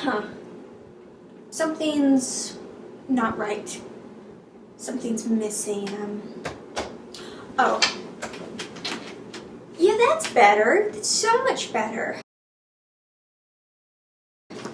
Huh. Something's not right. Something's missing. Oh. Yeah, that's better. That's so much better.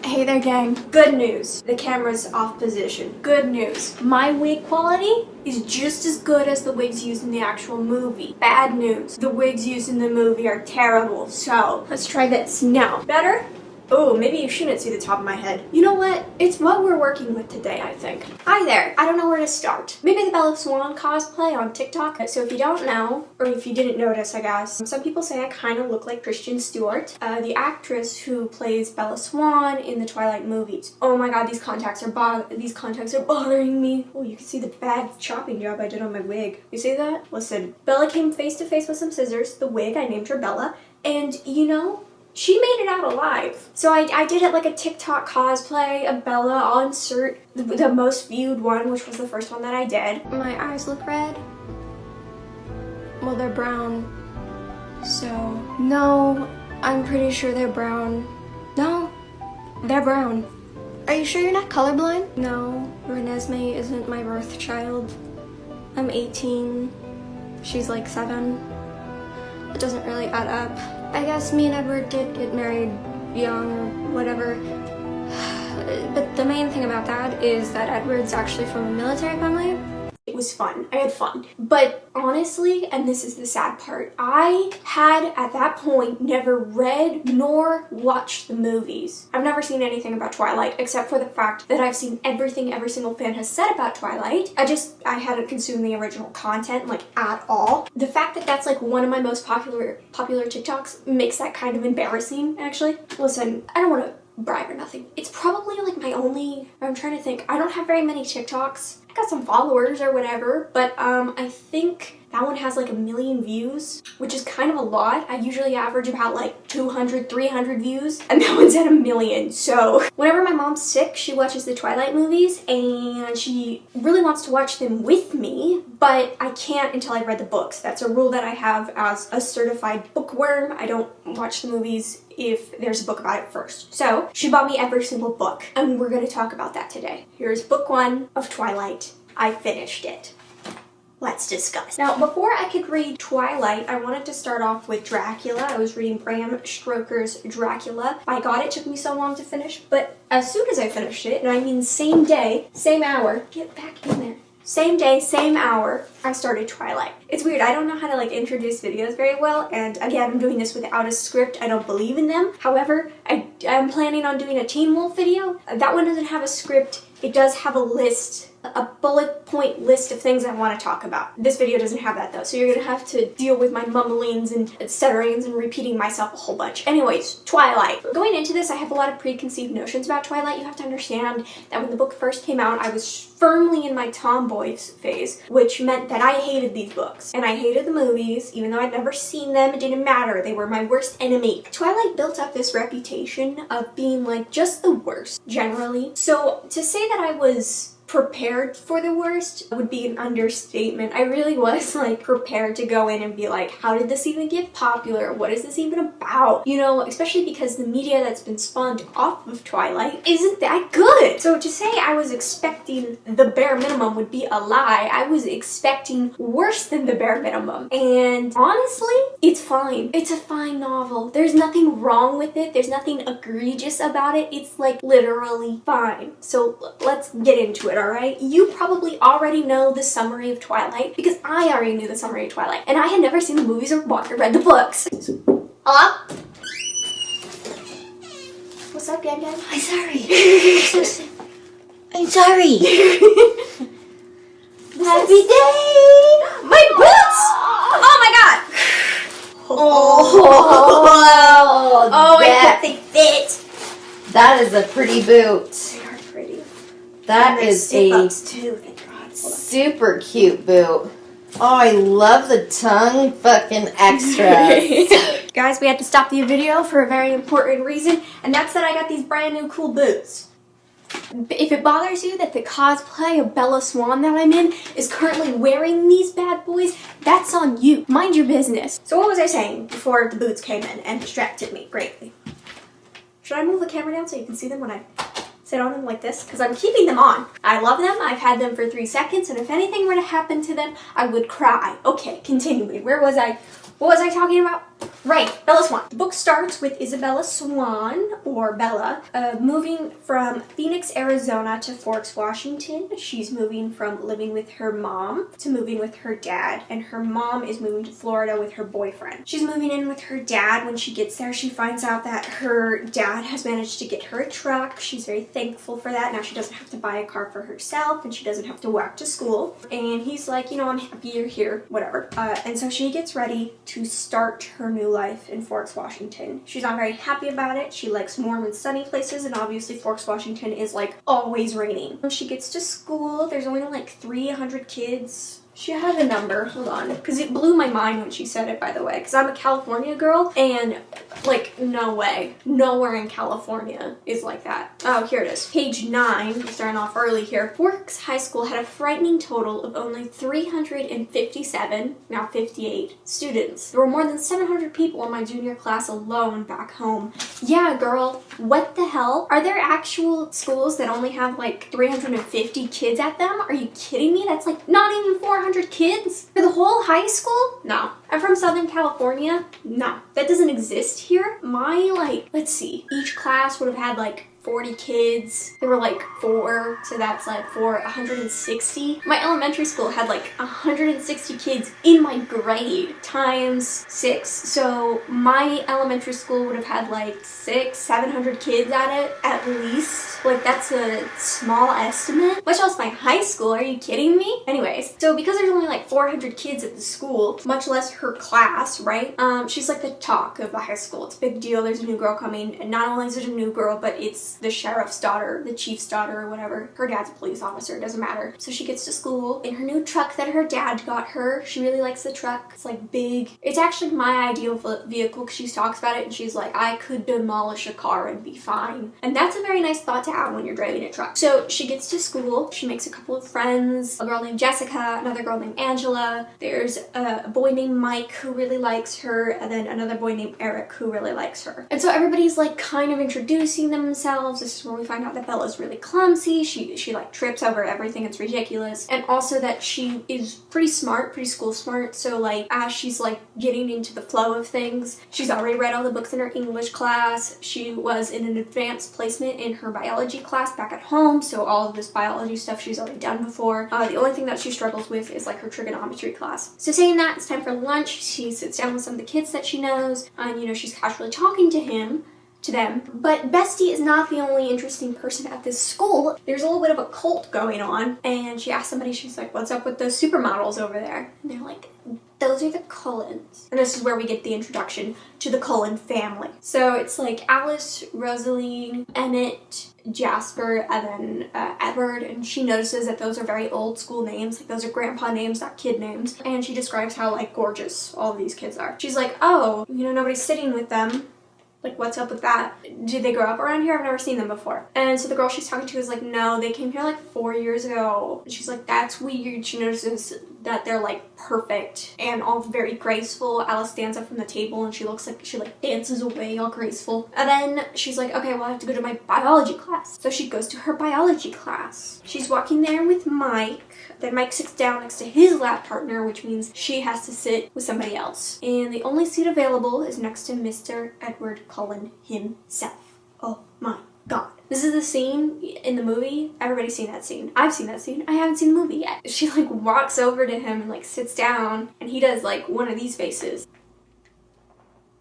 Hey there, gang. Good news. The camera's off position. Good news. My wig quality is just as good as the wigs used in the actual movie. Bad news. The wigs used in the movie are terrible. So, let's try this. Now, better? Oh, maybe you shouldn't see the top of my head. You know what? It's what we're working with today, I think. Hi there. I don't know where to start. Maybe the Bella Swan cosplay on TikTok. So if you don't know, or if you didn't notice, I guess, some people say I kind of look like Kristen Stewart, the actress who plays Bella Swan in the Twilight movies. Oh my god, these contacts are bothering me. Oh, you can see the bad chopping job I did on my wig. You see that? Listen, Bella came face to face with some scissors, the wig, I named her Bella, and you know, she made it out alive. So I did it like a TikTok cosplay of Bella. I'll insert the most viewed one, which was the first one that I did. My eyes look red. Well, they're brown. So, no, I'm pretty sure they're brown. No, they're brown. Are you sure you're not colorblind? No, Renesmee isn't my birth child. I'm 18. She's like 7. It doesn't really add up. I guess me and Edward did get married young or whatever. But the main thing about that is that Edward's actually from a military family. It was fun. I had fun. But honestly, and this is the sad part, I had at that point never read nor watched the movies. I've never seen anything about Twilight except for the fact that I've seen everything every single fan has said about Twilight. I hadn't consumed the original content like at all. The fact that that's like one of my most popular TikToks makes that kind of embarrassing actually. Listen, I don't want to brag or nothing. It's probably like my only, I'm trying to think, I don't have very many TikToks. I got some followers or whatever, but I think that one has like 1 million views, which is kind of a lot. I usually average about like 200, 300 views, and that one's at 1 million. So whenever my mom's sick, she watches the Twilight movies, and she really wants to watch them with me, but I can't until I've read the books. That's a rule that I have as a certified bookworm. I don't watch the movies if there's a book about it first. So she bought me every single book, and we're going to talk about that today. Here's book 1 of Twilight. I finished it. Let's discuss. Now, before I could read Twilight, I wanted to start off with Dracula. I was reading Bram Stoker's Dracula. My god, it took me so long to finish, but as soon as I finished it, and I mean same day, same hour, get back in there. Same day, same hour, I started Twilight. It's weird, I don't know how to like introduce videos very well, and again, I'm doing this without a script. I don't believe in them. However, I'm planning on doing a Teen Wolf video. That one doesn't have a script. It does have a list, a bullet point list of things I want to talk about. This video doesn't have that though, so you're gonna have to deal with my mumblings and stutterings and repeating myself a whole bunch. Anyways, Twilight. Going into this, I have a lot of preconceived notions about Twilight. You have to understand that when the book first came out, I was firmly in my tomboy phase, which meant that I hated these books. And I hated the movies, even though I'd never seen them, it didn't matter. They were my worst enemy. Twilight built up this reputation of being like just the worst, generally. So to say that I was prepared for the worst would be an understatement. I really was like prepared to go in and be like, how did this even get popular? What is this even about? You know, especially because the media that's been spawned off of Twilight isn't that good. So to say I was expecting the bare minimum would be a lie. I was expecting worse than the bare minimum. And honestly, it's fine. It's a fine novel. There's nothing wrong with it. There's nothing egregious about it. It's like literally fine. So let's get into it. Alright? You probably already know the summary of Twilight because I already knew the summary of Twilight and I had never seen the movies or read the books. Hello? What's up, Gang Gang? I'm sorry. I'm sorry. Happy day! My boots! Oh my god! Oh, I hope they fit. That is a pretty boot. They are pretty. That is a too, thank God. super cute boot. Oh, I love the tongue fucking extras. Guys, we had to stop the video for a very important reason, and that's that I got these brand new cool boots. If it bothers you that the cosplay of Bella Swan that I'm in is currently wearing these bad boys, that's on you. Mind your business. So what was I saying before the boots came in and distracted me greatly? Should I move the camera down so you can see them when I sit on them like this because I'm keeping them on. I love them. I've had them for 3 seconds, and if anything were to happen to them, I would cry. Okay, continuing. Where was I? What was I talking about? Right, Bella Swan. The book starts with Isabella Swan, or Bella, moving from Phoenix, Arizona to Forks, Washington. She's moving from living with her mom to moving with her dad, and her mom is moving to Florida with her boyfriend. She's moving in with her dad. When she gets there, she finds out that her dad has managed to get her a truck. She's very thankful for that. Now she doesn't have to buy a car for herself, and she doesn't have to walk to school. And he's like, you know, I'm happy you're here, whatever. And so she gets ready to start her new life in Forks, Washington. She's not very happy about it. She likes warm and sunny places, and obviously Forks, Washington is like always raining. When she gets to school, there's only like 300 kids. She had a number, hold on, because it blew my mind when she said it, by the way, because I'm a California girl, and like, no way, nowhere in California is like that. Oh, here it is. Page 9, we're starting off early here. Forks High School had a frightening total of only 357, now 58, students. There were more than 700 people in my junior class alone back home. Yeah, girl, what the hell? Are there actual schools that only have like 350 kids at them? Are you kidding me? That's like not even 400 kids for the whole high school? No. I'm from Southern California. No, that doesn't exist here. My, like, let's see, each class would have had like 40 kids. There were like 4, so that's like 160. My elementary school had like 160 kids in my grade times 6. So my elementary school would have had like 700 kids at it at least. Like, that's a small estimate. Much less my high school. Are you kidding me? Anyways, so because there's only like 400 kids at the school, much less her class, right? She's like the talk of the high school. It's a big deal. There's a new girl coming, and not only is it a new girl, but it's the sheriff's daughter, the chief's daughter, or whatever. Her dad's a police officer, it doesn't matter. So she gets to school in her new truck that her dad got her. She really likes the truck. It's like big. It's actually my ideal vehicle because she talks about it and she's like, I could demolish a car and be fine. And that's a very nice thought to have when you're driving a truck. So she gets to school. She makes a couple of friends. A girl named Jessica, another girl named Angela. There's a boy named Mike who really likes her, and then another boy named Eric who really likes her. And so everybody's like kind of introducing themselves. This is where we find out that Bella's really clumsy. She like trips over everything. It's ridiculous. And also that she is pretty smart, pretty school smart. So like as she's like getting into the flow of things, she's already read all the books in her English class. She was in an advanced placement in her biology class back at home. So all of this biology stuff she's already done before. The only thing that she struggles with is like her trigonometry class. So saying that, it's time for lunch. She sits down with some of the kids that she knows, and you know, she's casually talking to them. But Bestie is not the only interesting person at this school. There's a little bit of a cult going on, and she asks somebody, she's like, what's up with those supermodels over there? And they're like, those are the Cullens. And this is where we get the introduction to the Cullen family. So it's like Alice, Rosalie, Emmett, Jasper, and then Edward, and she notices that those are very old school names. Like, those are grandpa names, not kid names. And she describes how like gorgeous all of these kids are. She's like, oh, you know, nobody's sitting with them. Like, what's up with that? Did they grow up around here? I've never seen them before. And so the girl she's talking to is like, no, they came here like 4 years ago. And she's like, that's weird. She notices that they're like perfect and all very graceful. Alice stands up from the table and she looks like she like dances away all graceful. And then she's like, okay, well, I have to go to my biology class. So she goes to her biology class. She's walking there with Mike. Then Mike sits down next to his lab partner, which means she has to sit with somebody else. And the only seat available is next to Mr. Edward Cullen himself. Oh my God. This is the scene in the movie. Everybody's seen that scene. I've seen that scene. I haven't seen the movie yet. She like walks over to him and like sits down, and he does like one of these faces.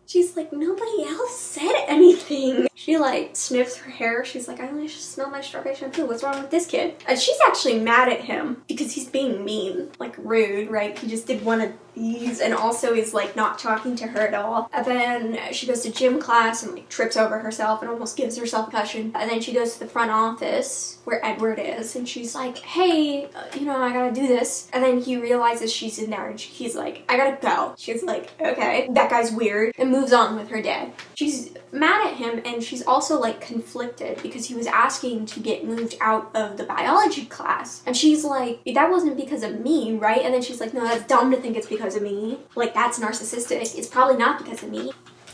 She's like, nobody else said anything. She like sniffs her hair. She's like, I only smell my strawberry shampoo. What's wrong with this kid? And she's actually mad at him because he's being mean, like rude, right? He just did one of these and also is like not talking to her at all. And then she goes to gym class and like trips over herself and almost gives herself a concussion. And then she goes to the front office where Edward is, and she's like, hey, you know, I gotta do this. And then he realizes she's in there and he's like, I gotta go. She's like, okay, that guy's weird, and moves on with her day. She's mad at him, and she's also like conflicted because he was asking to get moved out of the biology class. And she's like, that wasn't because of me, right? And then she's like, no, that's dumb to think it's because of me. Like, that's narcissistic. It's probably not because of me.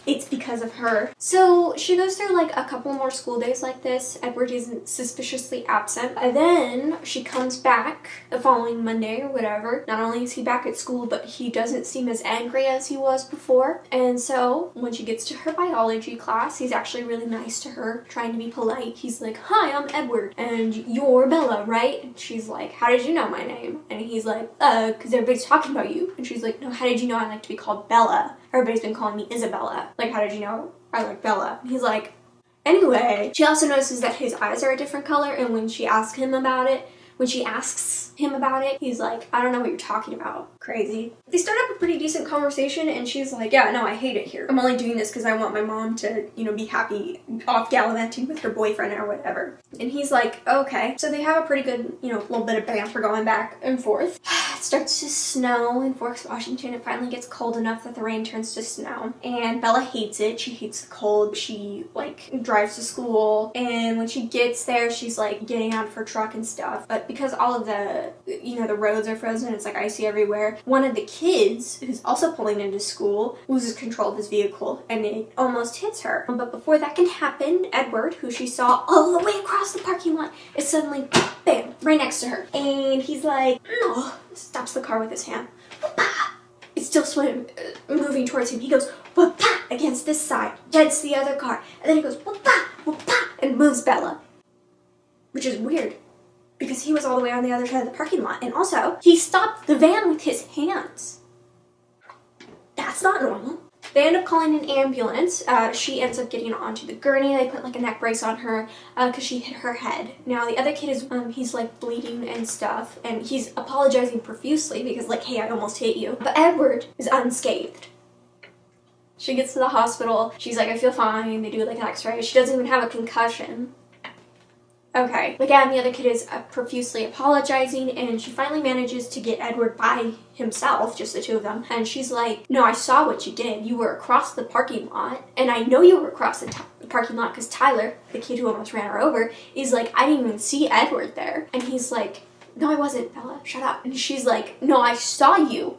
it's because of her. So she goes through like a couple more school days like this. Edward isn't suspiciously absent. And then she comes back the following Monday or whatever. Not only is he back at school, but he doesn't seem as angry as he was before. And so when she gets to her biology class, he's actually really nice to her, trying to be polite. He's like, "Hi, I'm Edward, and you're Bella, right?" And she's like, "How did you know my name?" And he's like, because everybody's talking about you." And she's like, "No, how did you know I like to be called Bella? Everybody's been calling me Isabella. Like, how did you know I like Bella?" And he's like, anyway. She also notices that his eyes are a different color, and when she asks him about it, he's like, "I don't know what you're talking about." Crazy. They start up a pretty decent conversation, and she's like, "Yeah, no, I hate it here. I'm only doing this because I want my mom to, be happy off gallivanting with her boyfriend or whatever." And he's like, "Okay." So they have a pretty good, little bit of banter going back and forth. It starts to snow in Forks, Washington. It finally gets cold enough that the rain turns to snow. And Bella hates it. She hates the cold. She, drives to school. And when she gets there, she's, getting out of her truck and stuff. But because all of the, the roads are frozen, it's, icy everywhere, one of the kids, who's also pulling into school, loses control of his vehicle. And it almost hits her. But before that can happen, Edward, who she saw all the way across the parking lot, is suddenly, bam, right next to her. And he's like, "No." Stops the car with his hand. Whoop-ah! It's still moving towards him. He goes, "Whoop-ah!" against this side, heads the other car, and then he goes, "Whoop-ah! Whoop-ah!" and moves Bella. Which is weird, because he was all the way on the other side of the parking lot. And also, he stopped the van with his hands. That's not normal. They end up calling an ambulance. She ends up getting onto the gurney. They put a neck brace on her because she hit her head. Now the other kid is, he's bleeding and stuff, and he's apologizing profusely because "Hey, I almost hit you." But Edward is unscathed. She gets to the hospital. She's like, "I feel fine." They do an x-ray. She doesn't even have a concussion. Okay. Again, the other kid is profusely apologizing, and she finally manages to get Edward by himself, just the two of them. And she's like, "No, I saw what you did. You were across the parking lot, and I know you were across the parking lot because Tyler, the kid who almost ran her over, is like, I didn't even see Edward there." And he's like, "No, I wasn't, Bella. Shut up." And she's like, "No, I saw you.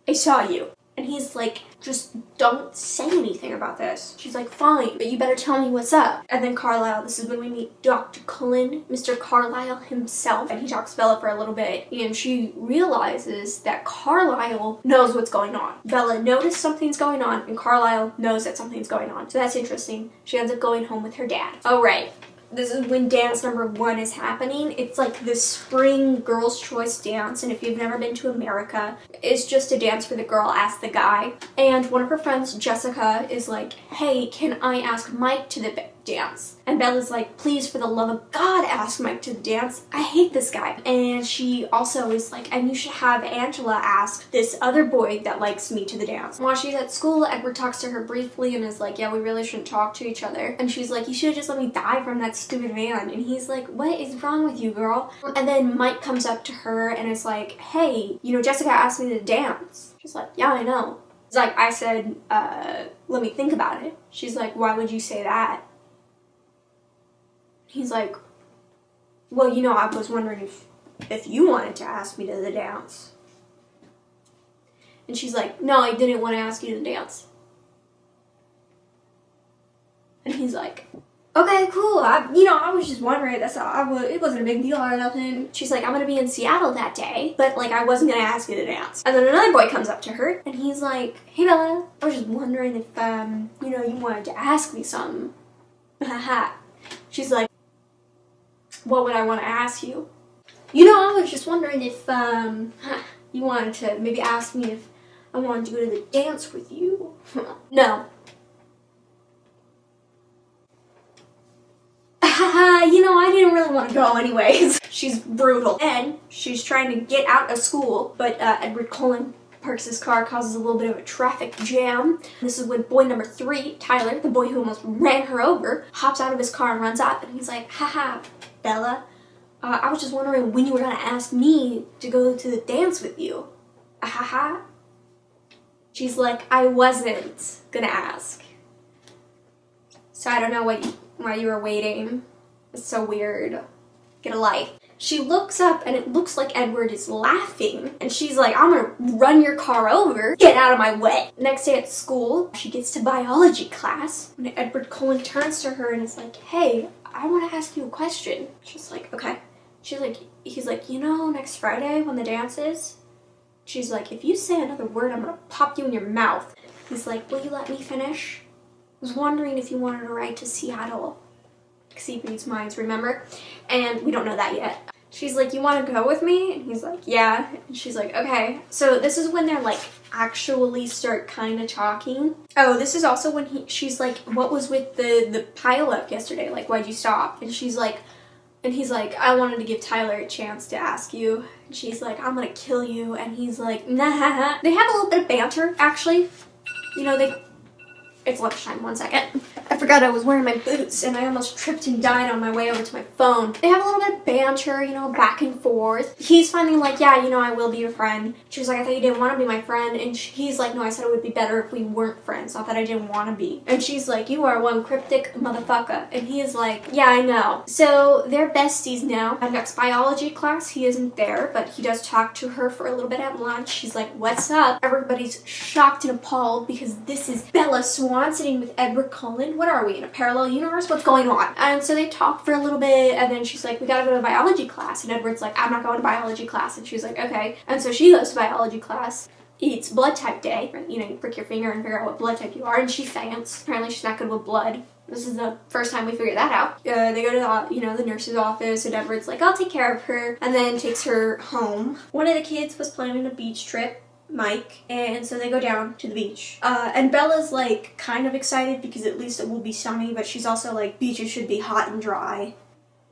I saw you." And he's like, "Just don't say anything about this." She's like, "Fine, but you better tell me what's up." And then Carlisle, this is when we meet Dr. Cullen, Mr. Carlisle himself, and he talks to Bella for a little bit, and she realizes that Carlisle knows what's going on. Bella noticed something's going on, and Carlisle knows that something's going on. So that's interesting. She ends up going home with her dad. All right. This is when dance number 1 is happening. It's this spring girls' choice dance, and if you've never been to America, it's just a dance where the girl asks the guy. And one of her friends, Jessica, is like, "Hey, can I ask Mike to the dance?" And Bella's like, "Please, for the love of God, ask Mike to the dance. I hate this guy." And she also is like, "And you should have Angela ask this other boy that likes me to the dance." While she's at school, Edward talks to her briefly and is like, "Yeah, we really shouldn't talk to each other." And she's like, "You should have just let me die from that stupid van." And he's like, "What is wrong with you, girl?" And then Mike comes up to her and is like, "Hey, Jessica asked me to dance." She's like, "Yeah, I know." He's like, "I said, let me think about it." She's like, "Why would you say that?" He's like, "Well, I was wondering if you wanted to ask me to the dance." And she's like, "No, I didn't want to ask you to dance." And he's like, "Okay, cool. I was just wondering. That's all. It wasn't a big deal or nothing." She's like, "I'm gonna be in Seattle that day, but I wasn't gonna ask you to dance." And then another boy comes up to her, and he's like, "Hey, Bella, I was just wondering if you wanted to ask me something." Haha. She's like, "What would I want to ask you?" I was just wondering if you wanted to maybe ask me if I wanted to go to the dance with you." No. I didn't really want to go anyways. She's brutal. And she's trying to get out of school, but Edward Cullen parks his car, causes a little bit of a traffic jam. This is when boy number 3, Tyler, the boy who almost ran her over, hops out of his car and runs up, and he's like, "Haha, Bella, I was just wondering when you were gonna ask me to go to the dance with you." Haha. She's like, "I wasn't gonna ask. So I don't know why you were waiting. It's so weird. Get a life." She looks up and it looks like Edward is laughing. And she's like, I'm gonna run your car over. Get out of my way. Next day at school, she gets to biology class. And Edward Cullen turns to her and is like, hey, I want to ask you a question. She's like, okay. He's like, you know, next Friday when the dance is? She's like, if you say another word, I'm gonna pop you in your mouth. He's like, will you let me finish? I was wondering if you wanted to ride to Seattle. Because he reads minds, remember? And we don't know that yet. She's like, you want to go with me? And he's like, yeah. And she's like, okay. So this is when they're like actually start kind of talking. Oh, this is also when she's like, what was with the pile up yesterday? Like, why'd you stop? And she's like, and he's like, I wanted to give Tyler a chance to ask you. And she's like, I'm gonna kill you. And he's like, nah. They have a little bit of banter, actually. You know, it's lunchtime, 1 second. I forgot I was wearing my boots and I almost tripped and died on my way over to my phone. They have a little bit of banter, you know, back and forth. He's finally like, yeah, you know, I will be your friend. She was like, I thought you didn't want to be my friend. And he's like, no, I said it would be better if we weren't friends, not that I didn't want to be. And she's like, you are one cryptic motherfucker. And he is like, yeah, I know. So they're besties now. Next biology class, he isn't there, but he does talk to her for a little bit at lunch. She's like, what's up? Everybody's shocked and appalled because this is Bella Swan sitting with Edward Cullen. What are we, in a parallel universe? What's going on? And so they talk for a little bit, and then she's like, we gotta go to biology class. And Edward's like, I'm not going to biology class. And she's like, okay. And so she goes to biology class. It's blood type day. You know, you prick your finger and figure out what blood type you are. And she faints. Apparently she's not good with blood. This is the first time we figured that out. They go to the nurse's office, and Edward's like, I'll take care of her, and then takes her home. One of the kids was planning a beach trip, Mike, and so they go down to the beach. And Bella's like kind of excited because at least it will be sunny, but she's also like, beaches should be hot and dry,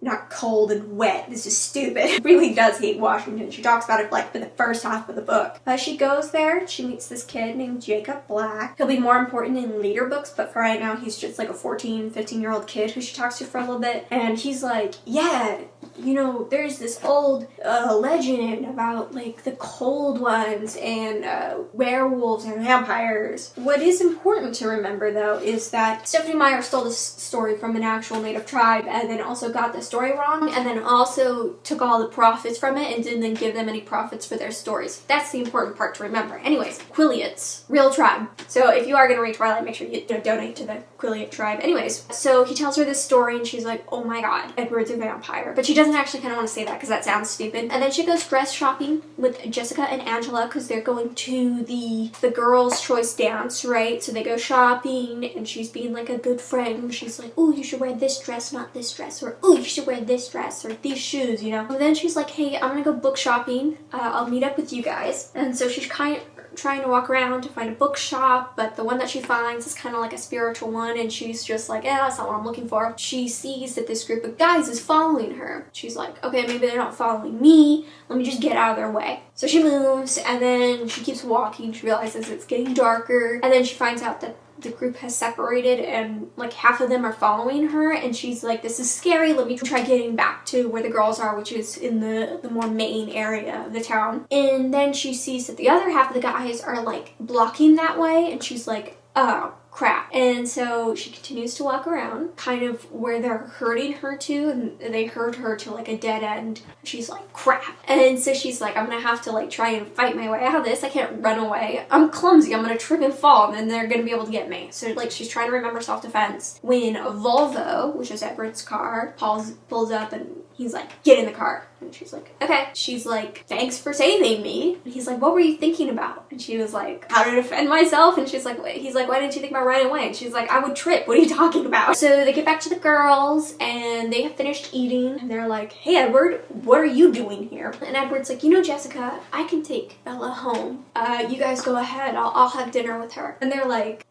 not cold and wet. This is stupid. Really does hate Washington. She talks about it like for the first half of the book. She goes there, she meets this kid named Jacob Black. He'll be more important in later books, but for right now he's just like a 14, 15-year-old kid who she talks to for a little bit. And he's like, yeah, you know, there's this old legend about like the cold ones and werewolves and vampires. What is important to remember though is that Stephanie Meyer stole this story from an actual native tribe and then also got this story wrong, and then also took all the profits from it and didn't then give them any profits for their stories. That's the important part to remember. Anyways, Quileates, real tribe. So if you are going to read Twilight, make sure you donate to the Quileate tribe. Anyways, so he tells her this story and she's like, oh my god, Edward's a vampire. But she doesn't actually kind of want to say that because that sounds stupid. And then she goes dress shopping with Jessica and Angela because they're going to the girls' choice dance, right? So they go shopping and she's being like a good friend. She's like, oh, you should wear this dress, not this dress. Or, oh, you should wear this dress or these shoes, you know? And then she's like, hey, I'm gonna go book shopping. I'll meet up with you guys. And so she's kind of trying to walk around to find a bookshop, but the one that she finds is kind of like a spiritual one, and she's just like, that's not what I'm looking for. She sees that this group of guys is following her. She's like, okay, maybe they're not following me. Let me just get out of their way. So she moves, and then she keeps walking. She realizes it's getting darker, and then she finds out that the group has separated and like half of them are following her, and she's like, this is scary, let me try getting back to where the girls are, which is in the more main area of the town. And then she sees that the other half of the guys are like blocking that way, and she's like, oh crap. And so she continues to walk around kind of where they're herding her to, and they herd her to like a dead end. She's like, crap. And so she's like, I'm gonna have to like try and fight my way out of this. I can't run away. I'm clumsy. I'm gonna trip and fall, and then they're gonna be able to get me. So like she's trying to remember self-defense when a Volvo, which is Everett's car, pulls up, and he's like, get in the car. And she's like, okay. She's like, thanks for saving me. And he's like, what were you thinking about? And she was like, how to defend myself. And she's like, he's like, why didn't you think about running away? And she's like, I would trip. What are you talking about? So they get back to the girls, and they have finished eating, and they're like, hey Edward, what are you doing here? And Edward's like, you know, Jessica, I can take Bella home. You guys go ahead. I'll have dinner with her. And they're like,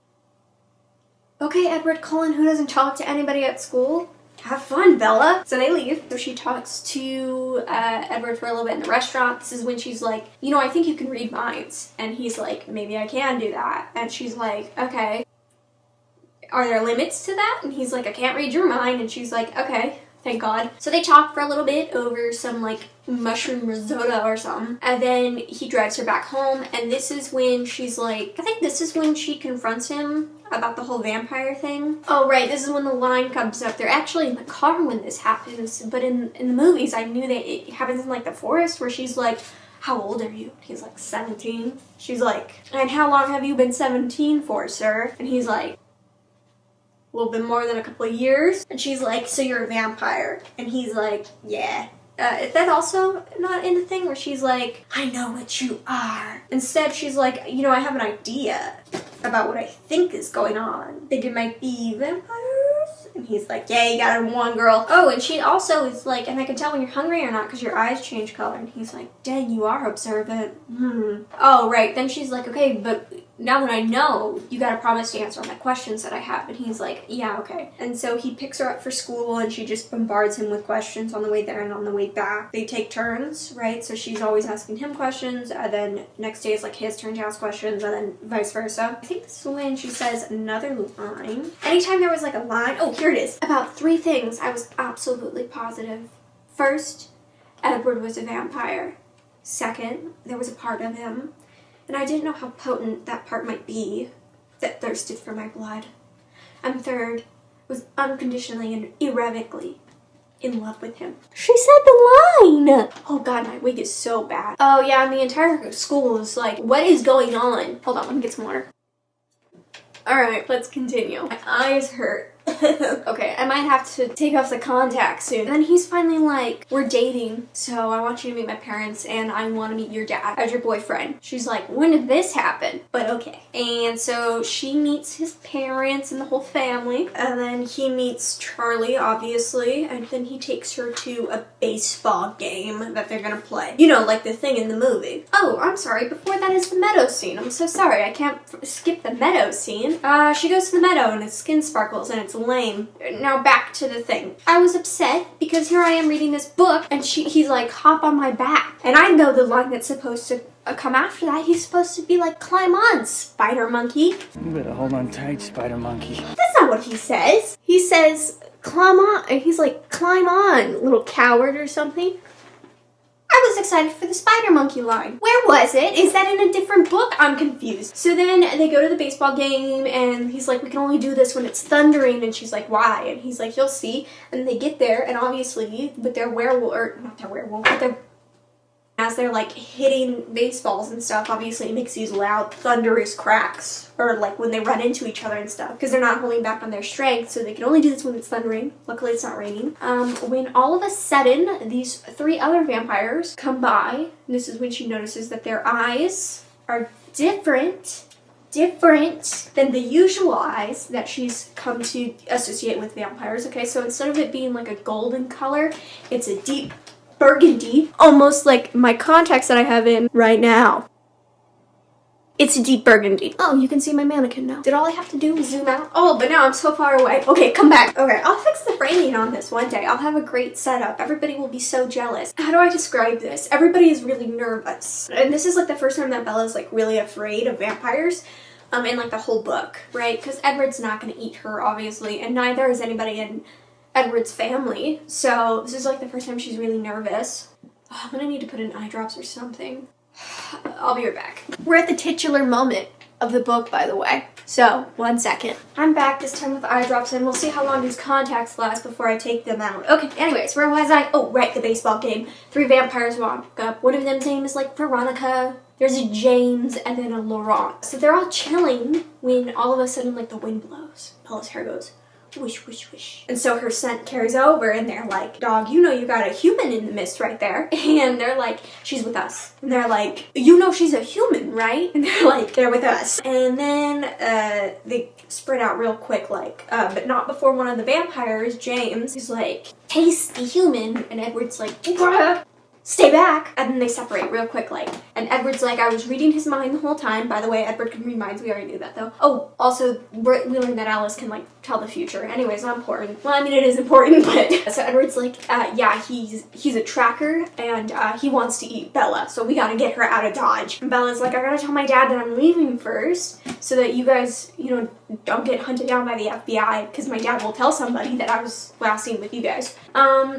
okay, Edward Cullen, who doesn't talk to anybody at school, have fun, Bella. So they leave. So she talks to Edward for a little bit in the restaurant. This is when she's like, you know, I think you can read minds. And he's like, maybe I can do that. And she's like, okay. Are there limits to that? And he's like, I can't read your mind. And she's like, okay, Thank God. So they talk for a little bit over some like mushroom risotto or something. And then he drives her back home. And this is when she's like, I think this is when she confronts him about the whole vampire thing. Oh, right. This is when the line comes up. They're actually in the car when this happens. But in the movies, I knew that it happens in like the forest where she's like, how old are you? He's like 17. She's like, and how long have you been 17 for, sir? And he's like, a little bit more than a couple of years. And she's like, so you're a vampire? And he's like, yeah. Is that also not in the thing where she's like, I know what you are? Instead, she's like, you know, I have an idea about what I think is going on. Think it might be vampires? And he's like, yeah, you got it, one girl. Oh, and she also is like, and I can tell when you're hungry or not because your eyes change color. And he's like, dang, you are observant. Oh, right. Then she's like, okay, but now that I know, you gotta promise to answer all my questions that I have. And he's like, yeah, okay. And so he picks her up for school and she just bombards him with questions on the way there and on the way back. They take turns, right? So she's always asking him questions, and then next day it's like his turn to ask questions, and then vice versa. I think this is when she says another line. Anytime there was like a line, oh, here it is. About 3 things I was absolutely positive. First, Edward was a vampire. Second, there was a part of him, and I didn't know how potent that part might be, that thirsted for my blood. And third, was unconditionally and irrevocably in love with him. She said the line! Oh god, my wig is so bad. Oh yeah, and the entire school is like, what is going on? Hold on, let me get some water. Alright, let's continue. My eyes hurt. Okay, I might have to take off the contacts soon. And then he's finally like, we're dating, so I want you to meet my parents and I want to meet your dad as your boyfriend. She's like, when did this happen? But okay. And so she meets his parents and the whole family. And then he meets Charlie, obviously. And then he takes her to a baseball game that they're gonna play. You know, like the thing in the movie. Oh, I'm sorry. Before that is the Meadow Scene. I'm so sorry. I can't skip the Meadow Scene. She goes to the meadow and his skin sparkles and it's lame. Now back to the thing. I was upset because here I am reading this book and he's like, hop on my back. And I know the line that's supposed to come after that. He's supposed to be like, climb on, spider monkey. You better hold on tight, spider monkey. That's not what he says. He says, climb on. And he's like, climb on, little coward or something. I was excited for the spider monkey line. Where was it? Is that in a different book? I'm confused. So then they go to the baseball game and he's like, we can only do this when it's thundering. And she's like, why? And he's like, you'll see. And they get there and obviously with their werewolf, or not their werewolf, but their, as they're like hitting baseballs and stuff, obviously it makes these loud thunderous cracks. Or like when they run into each other and stuff. Because they're not holding back on their strength, so they can only do this when it's thundering. Luckily it's not raining. When all of a sudden these 3 other vampires come by, and this is when she notices that their eyes are different than the usual eyes that she's come to associate with vampires. Okay, so instead of it being like a golden color, it's a deep burgundy, almost like my contacts that I have in right now. It's a deep burgundy. Oh, you can see my mannequin now. Did all I have to do was zoom out? Oh, but now I'm so far away. Okay, come back. Okay, I'll fix the framing on this one day. I'll have a great setup. Everybody will be so jealous. How do I describe this? Everybody is really nervous. And this is like the first time that Bella's like really afraid of vampires. In like the whole book, right? Because Edward's not gonna eat her, obviously, and neither is anybody in Edward's family. So this is like the first time she's really nervous. Oh, I'm gonna need to put in eye drops or something. I'll be right back. We're at the titular moment of the book, by the way. So, 1 second. I'm back this time with eye drops and we'll see how long these contacts last before I take them out. Okay, anyways, where was I? Oh, right, the baseball game. 3 vampires walk up. One of them's name is like Veronica. There's a James and then a Laurent. So they're all chilling when all of a sudden like the wind blows. Bella's hair goes whoosh, whoosh, whoosh. And so her scent carries over and they're like, dog, you know you got a human in the mist right there. And they're like, she's with us. And they're like, you know she's a human, right? And they're like, they're with us. And then they spread out real quick, like, but not before one of the vampires, James, is like, taste the human. And Edward's like, "Bruh, stay back." And then they separate real quick, like, and Edward's like, I was reading his mind the whole time. By the way, Edward can read minds. We already knew that, though. Oh, also, we learned that Alice can, like, tell the future. Anyways, not important. Well, I mean, it is important, but... So Edward's like, yeah, he's a tracker, and he wants to eat Bella, so we gotta get her out of Dodge. And Bella's like, I gotta tell my dad that I'm leaving first, so that you guys, you know, don't get hunted down by the FBI, because my dad will tell somebody that I was last seen with you guys.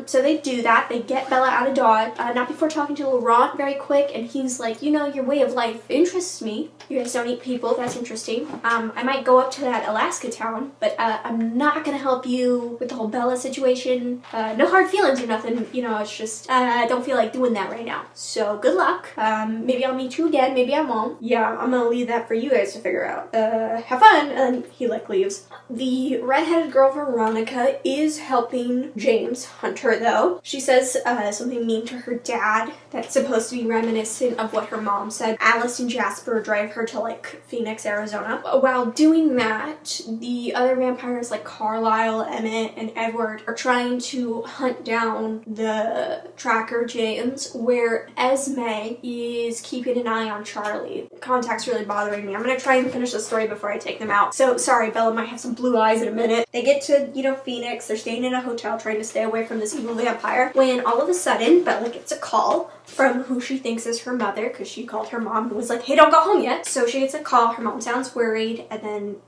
So they do that. They get Bella out of Dodge, not before talking to Laurent very quick, and he's like, you know, your way of life interests me. You guys don't eat people, that's interesting. I might go up to that Alaska town, but I'm not gonna help you with the whole Bella situation. No hard feelings or nothing, you know, it's just, I don't feel like doing that right now. So good luck. Maybe I'll meet you again, maybe I won't. Yeah, I'm gonna leave that for you guys to figure out. Have fun, and he like leaves. The redheaded girl Veronica is helping James hunt her though. She says something mean to her dad that's supposed to be reminiscent of what her mom said. Alice and Jasper drive her to like Phoenix, Arizona. While doing that, the other vampires like Carlisle, Emmett, and Edward are trying to hunt down the tracker James, where Esme is keeping an eye on Charlie. Contact's really bothering me. I'm gonna try and finish the story before I take them out. So sorry, Bella might have some blue eyes in a minute. They get to, you know, Phoenix. They're staying in a hotel trying to stay away from this evil vampire, when all of a sudden Bella gets a call from who she thinks is her mother, because she called her mom and was like, hey, don't go home yet. So she gets a call. Her mom sounds worried, and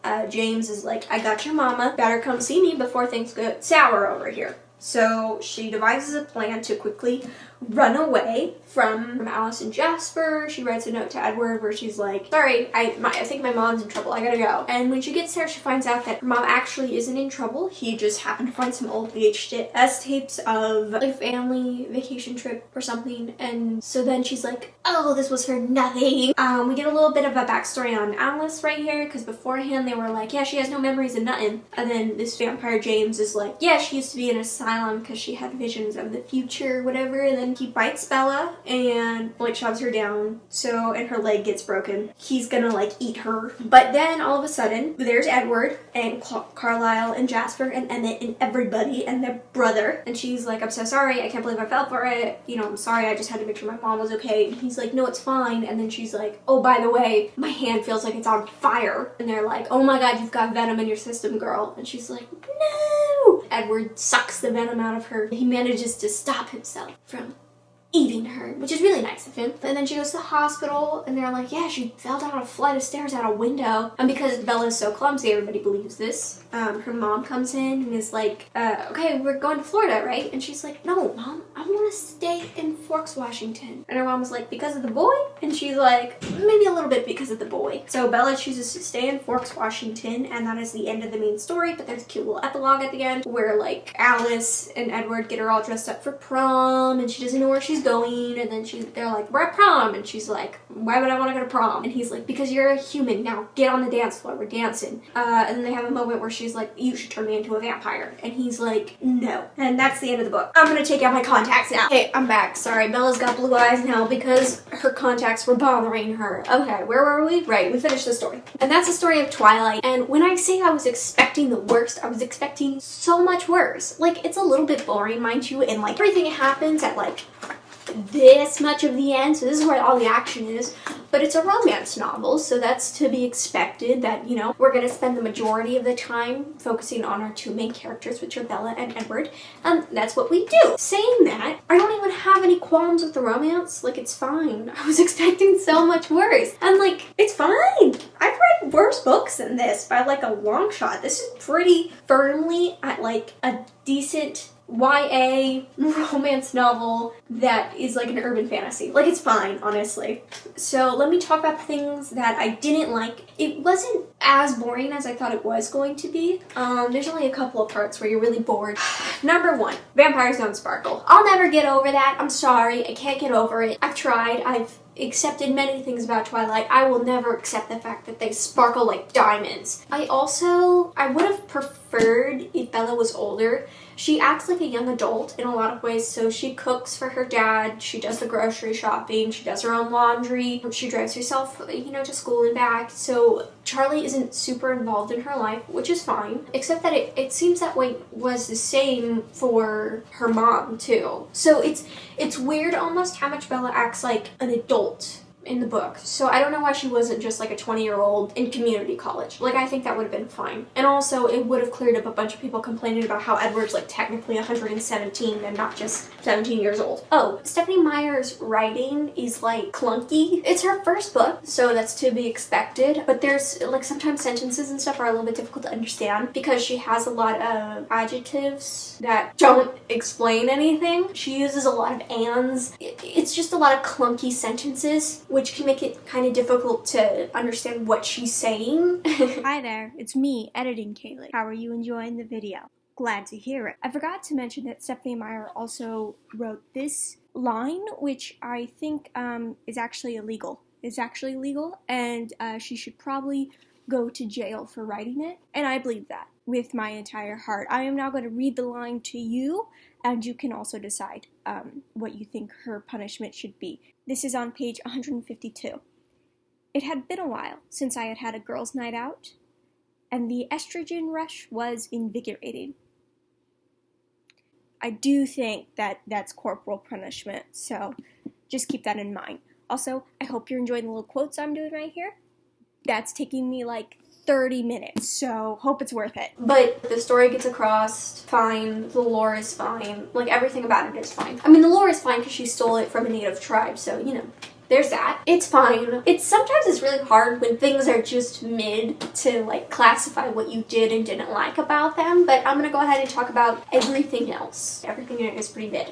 then James is like, I got your mama. Better come see me before things get sour over here. So she devises a plan to quickly run away from Alice and Jasper. She writes a note to Edward where she's like, sorry, I think my mom's in trouble, I gotta go. And when she gets there, she finds out that her mom actually isn't in trouble. He just happened to find some old VHS tapes of a family vacation trip or something. And so then she's like, oh, this was for nothing. We get a little bit of a backstory on Alice right here, because beforehand they were like, yeah, she has no memories of nothing. And then this vampire James is like, yeah, she used to be in an asylum because she had visions of the future, whatever. And then he bites Bella and like shoves her down, so, and her leg gets broken. He's gonna like eat her. But then all of a sudden there's Edward and Carlisle and Jasper and Emmett and everybody and their brother, and she's like, I'm so sorry, I can't believe I fell for it, you know, I'm sorry, I just had to make sure my mom was okay. And he's like, no, it's fine. And then she's like, oh, by the way, my hand feels like it's on fire. And they're like, oh my god, you've got venom in your system, girl. And she's like, no. Edward sucks the venom out of her. He manages to stop himself from eating her, which is really nice of him. And then she goes to the hospital, and they're like, yeah, she fell down a flight of stairs out a window. And because Bella's so clumsy, everybody believes this. Her mom comes in and is like, okay, we're going to Florida, right? And she's like, no, Mom, I want to stay in Forks, Washington. And her mom was like, because of the boy? And she's like, maybe a little bit because of the boy. So Bella chooses to stay in Forks, Washington, and that is the end of the main story. But there's a cute little epilogue at the end where like Alice and Edward get her all dressed up for prom, and she doesn't know where she's going. And then they're like, we're at prom. And she's like, why would I want to go to prom? And he's like, because you're a human. Now get on the dance floor, we're dancing. And then they have a moment where she's like, you should turn me into a vampire. And he's like, no. And that's the end of the book. I'm gonna take out my contacts now. Hey, I'm back. Sorry, Bella's got blue eyes now because her contacts were bothering her. Okay, where were we? Right, we finished the story. And that's the story of Twilight. And when I say I was expecting the worst, I was expecting so much worse. Like, it's a little bit boring, mind you, and like everything happens at like this much of the end, so this is where all the action is. But it's a romance novel, so that's to be expected that, you know, we're going to spend the majority of the time focusing on our two main characters, which are Bella and Edward, and that's what we do. Saying that, I don't even have any qualms with the romance. Like, it's fine. I was expecting so much worse. And like, it's fine. I've read worse books than this by like a long shot. This is pretty firmly at like a decent YA romance novel that is like an urban fantasy. Like, it's fine, honestly. So let me talk about the things that I didn't like. It wasn't as boring as I thought it was going to be. There's only a couple of parts where you're really bored. Number one, vampires don't sparkle. I'll never get over that. I'm sorry. I can't get over it. I've tried. I've accepted many things about Twilight. I will never accept the fact that they sparkle like diamonds. I would have preferred if Bella was older. She acts like a young adult in a lot of ways, so she cooks for her dad, she does the grocery shopping, she does her own laundry, she drives herself, you know, to school and back, so Charlie isn't super involved in her life, which is fine, except that it seems that way was the same for her mom, too. So it's weird almost how much Bella acts like an adult in the book. So I don't know why she wasn't just like a 20-year-old in community college. Like, I think that would have been fine. And also, it would have cleared up a bunch of people complaining about how Edward's like technically 117 and not just 17 years old. Oh, Stephenie Meyer's writing is like clunky. It's her first book, so that's to be expected. But there's like sometimes sentences and stuff are a little bit difficult to understand because she has a lot of adjectives that don't explain anything. She uses a lot of ands. It's just a lot of clunky sentences, which can make it kind of difficult to understand what she's saying. Hi there, it's me, editing Kaylee. How are you enjoying the video? Glad to hear it. I forgot to mention that Stephenie Meyer also wrote this line, which I think is actually illegal. It's actually illegal, and she should probably go to jail for writing it, and I believe that with my entire heart. I am now going to read the line to you, and you can also decide what you think her punishment should be. This is on page 152. It had been a while since I had had a girls' night out, and the estrogen rush was invigorating. I do think that that's corporal punishment, so just keep that in mind. Also, I hope you're enjoying the little quotes I'm doing right here. That's taking me like 30 minutes, so hope it's worth it. But the story gets across fine, the lore is fine, like everything about it is fine. I mean, the lore is fine because she stole it from a native tribe, so, you know, there's that. It's fine. Sometimes it's really hard when things are just mid to like classify what you did and didn't like about them, but I'm gonna go ahead and talk about everything else. Everything in it is pretty mid.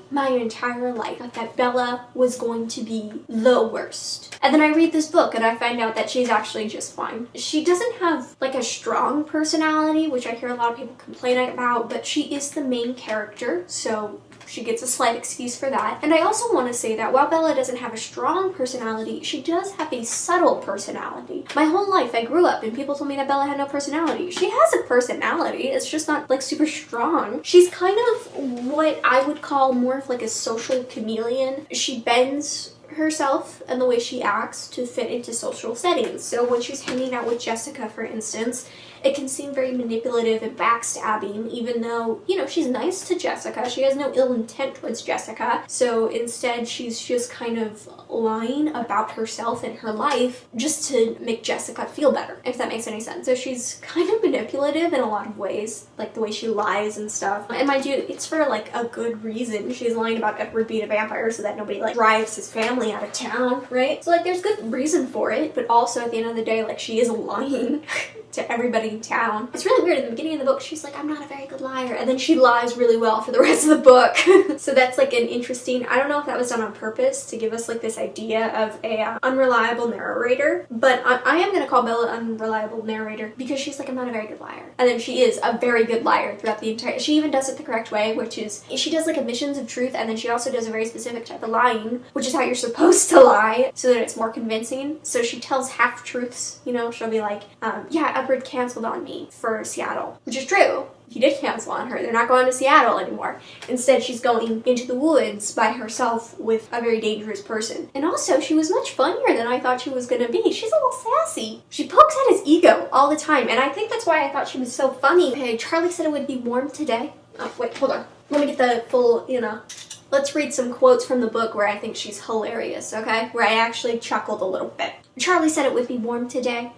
My entire life, thought that Bella was going to be the worst. And then I read this book and I find out that she's actually just fine. She doesn't have like a strong personality, which I hear a lot of people complaining about, but she is the main character, so she gets a slight excuse for that. And I also want to say that while Bella doesn't have a strong personality, she does have a subtle personality. My whole life I grew up and people told me that Bella had no personality. She has a personality, it's just not like super strong. She's kind of what I would call more of like a social chameleon. She bends herself and the way she acts to fit into social settings. So when she's hanging out with Jessica, for instance, it can seem very manipulative and backstabbing, even though, you know, she's nice to Jessica. She has no ill intent towards Jessica. So instead, she's just kind of lying about herself and her life just to make Jessica feel better, if that makes any sense. So she's kind of manipulative in a lot of ways, like the way she lies and stuff. And mind you, it's for like a good reason. She's lying about Edward being a vampire so that nobody like drives his family out of town, right? So like there's good reason for it, but also at the end of the day, like she is lying to everybody in town. It's really weird. In the beginning of the book, she's like, I'm not a very good liar. And then she lies really well for the rest of the book. So that's like an interesting, I don't know if that was done on purpose to give us like this idea of a unreliable narrator, but I am going to call Bella an unreliable narrator because she's like, I'm not a very good liar. And then she is a very good liar throughout the entire, she even does it the correct way, which is, she does like omissions of truth, and then she also does a very specific type of lying, which is how you're supposed to lie so that it's more convincing. So she tells half-truths, you know, she'll be like, yeah, Edward canceled on me for Seattle, which is true. He did cancel on her. They're not going to Seattle anymore. Instead, she's going into the woods by herself with a very dangerous person. And also, she was much funnier than I thought she was going to be. She's a little sassy. She pokes at his ego all the time, and I think that's why I thought she was so funny. Okay, Charlie said it would be warm today. Oh, wait, hold on. Let me get the full, you know. Let's read some quotes from the book where I think she's hilarious, okay? Where I actually chuckled a little bit. Charlie said it would be warm today.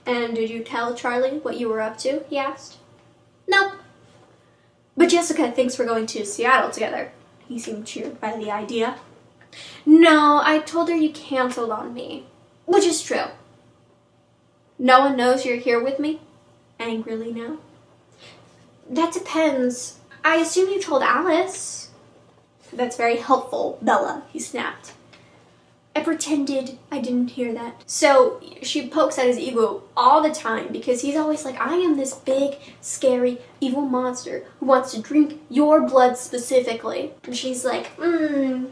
And did you tell Charlie what you were up to? He asked. Nope. But Jessica thinks we're going to Seattle together. He seemed cheered by the idea. No, I told her you canceled on me. Which is true. No one knows you're here with me? Angrily now. That depends. I assume you told Alice. That's very helpful, Bella, he snapped. I pretended I didn't hear that. So she pokes at his ego all the time because he's always like, I am this big, scary, evil monster who wants to drink your blood specifically. And she's like, really?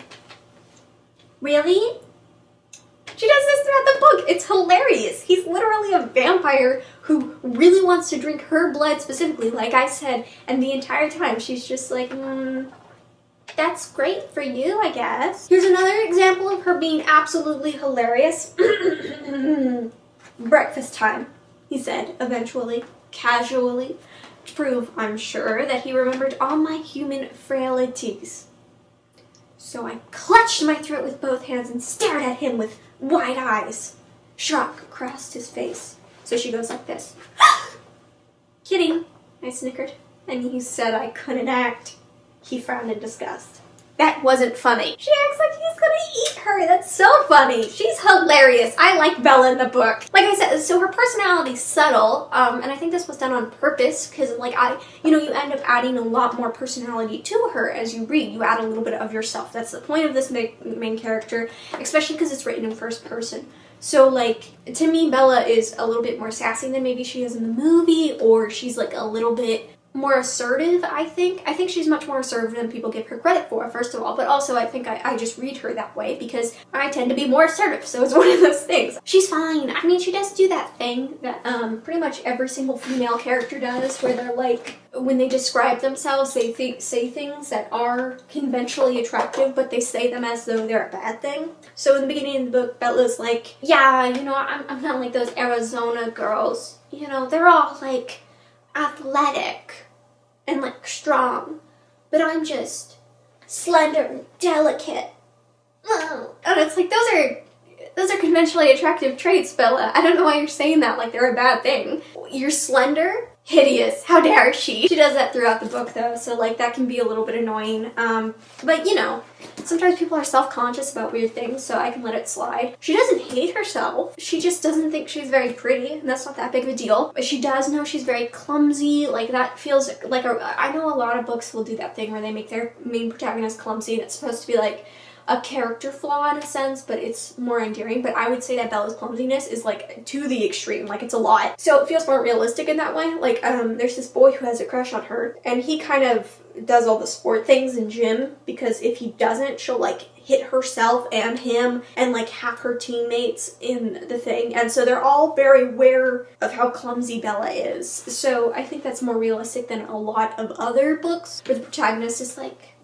She does this throughout the book. It's hilarious. He's literally a vampire who really wants to drink her blood specifically, like I said. And the entire time she's just like, that's great for you, I guess. Here's another example of her being absolutely hilarious. Breakfast time, he said, eventually, casually, to prove, I'm sure, that he remembered all my human frailties. So I clutched my throat with both hands and stared at him with wide eyes. Shock crossed his face. So she goes like this. Kidding, I snickered. And he said I couldn't act. He frowned in disgust. That wasn't funny. She acts like he's gonna eat her. That's so funny. She's hilarious. I like Bella in the book. Like I said, so her personality's subtle, and I think this was done on purpose because, like, you end up adding a lot more personality to her as you read. You add a little bit of yourself. That's the point of this main character, especially because it's written in first person. So, like, to me, Bella is a little bit more sassy than maybe she is in the movie, or she's, like, a little bit more assertive, I think. I think she's much more assertive than people give her credit for, first of all, but also I think I just read her that way because I tend to be more assertive, so it's one of those things. She's fine. I mean, she does do that thing that pretty much every single female character does, where they're like, when they describe themselves, they say things that are conventionally attractive, but they say them as though they're a bad thing. So in the beginning of the book, Bella's like, yeah, I'm not like those Arizona girls. They're all like athletic and like strong, but I'm just slender and delicate. And it's like, those are conventionally attractive traits, Bella. I don't know why you're saying that like they're a bad thing. You're slender? Hideous. How dare she? She does that throughout the book though, so like that can be a little bit annoying. But sometimes people are self-conscious about weird things, so I can let it slide. She doesn't hate herself. She just doesn't think she's very pretty, and that's not that big of a deal. But she does know she's very clumsy. Like, that feels like I know a lot of books will do that thing where they make their main protagonist clumsy, and it's supposed to be like a character flaw in a sense, but it's more endearing. But I would say that Bella's clumsiness is like to the extreme, like it's a lot. So it feels more realistic in that way. Like there's this boy who has a crush on her, and he kind of does all the sport things in gym, because if he doesn't, she'll like hit herself and him and like hack her teammates in the thing. And so they're all very aware of how clumsy Bella is. So I think that's more realistic than a lot of other books where the protagonist is like,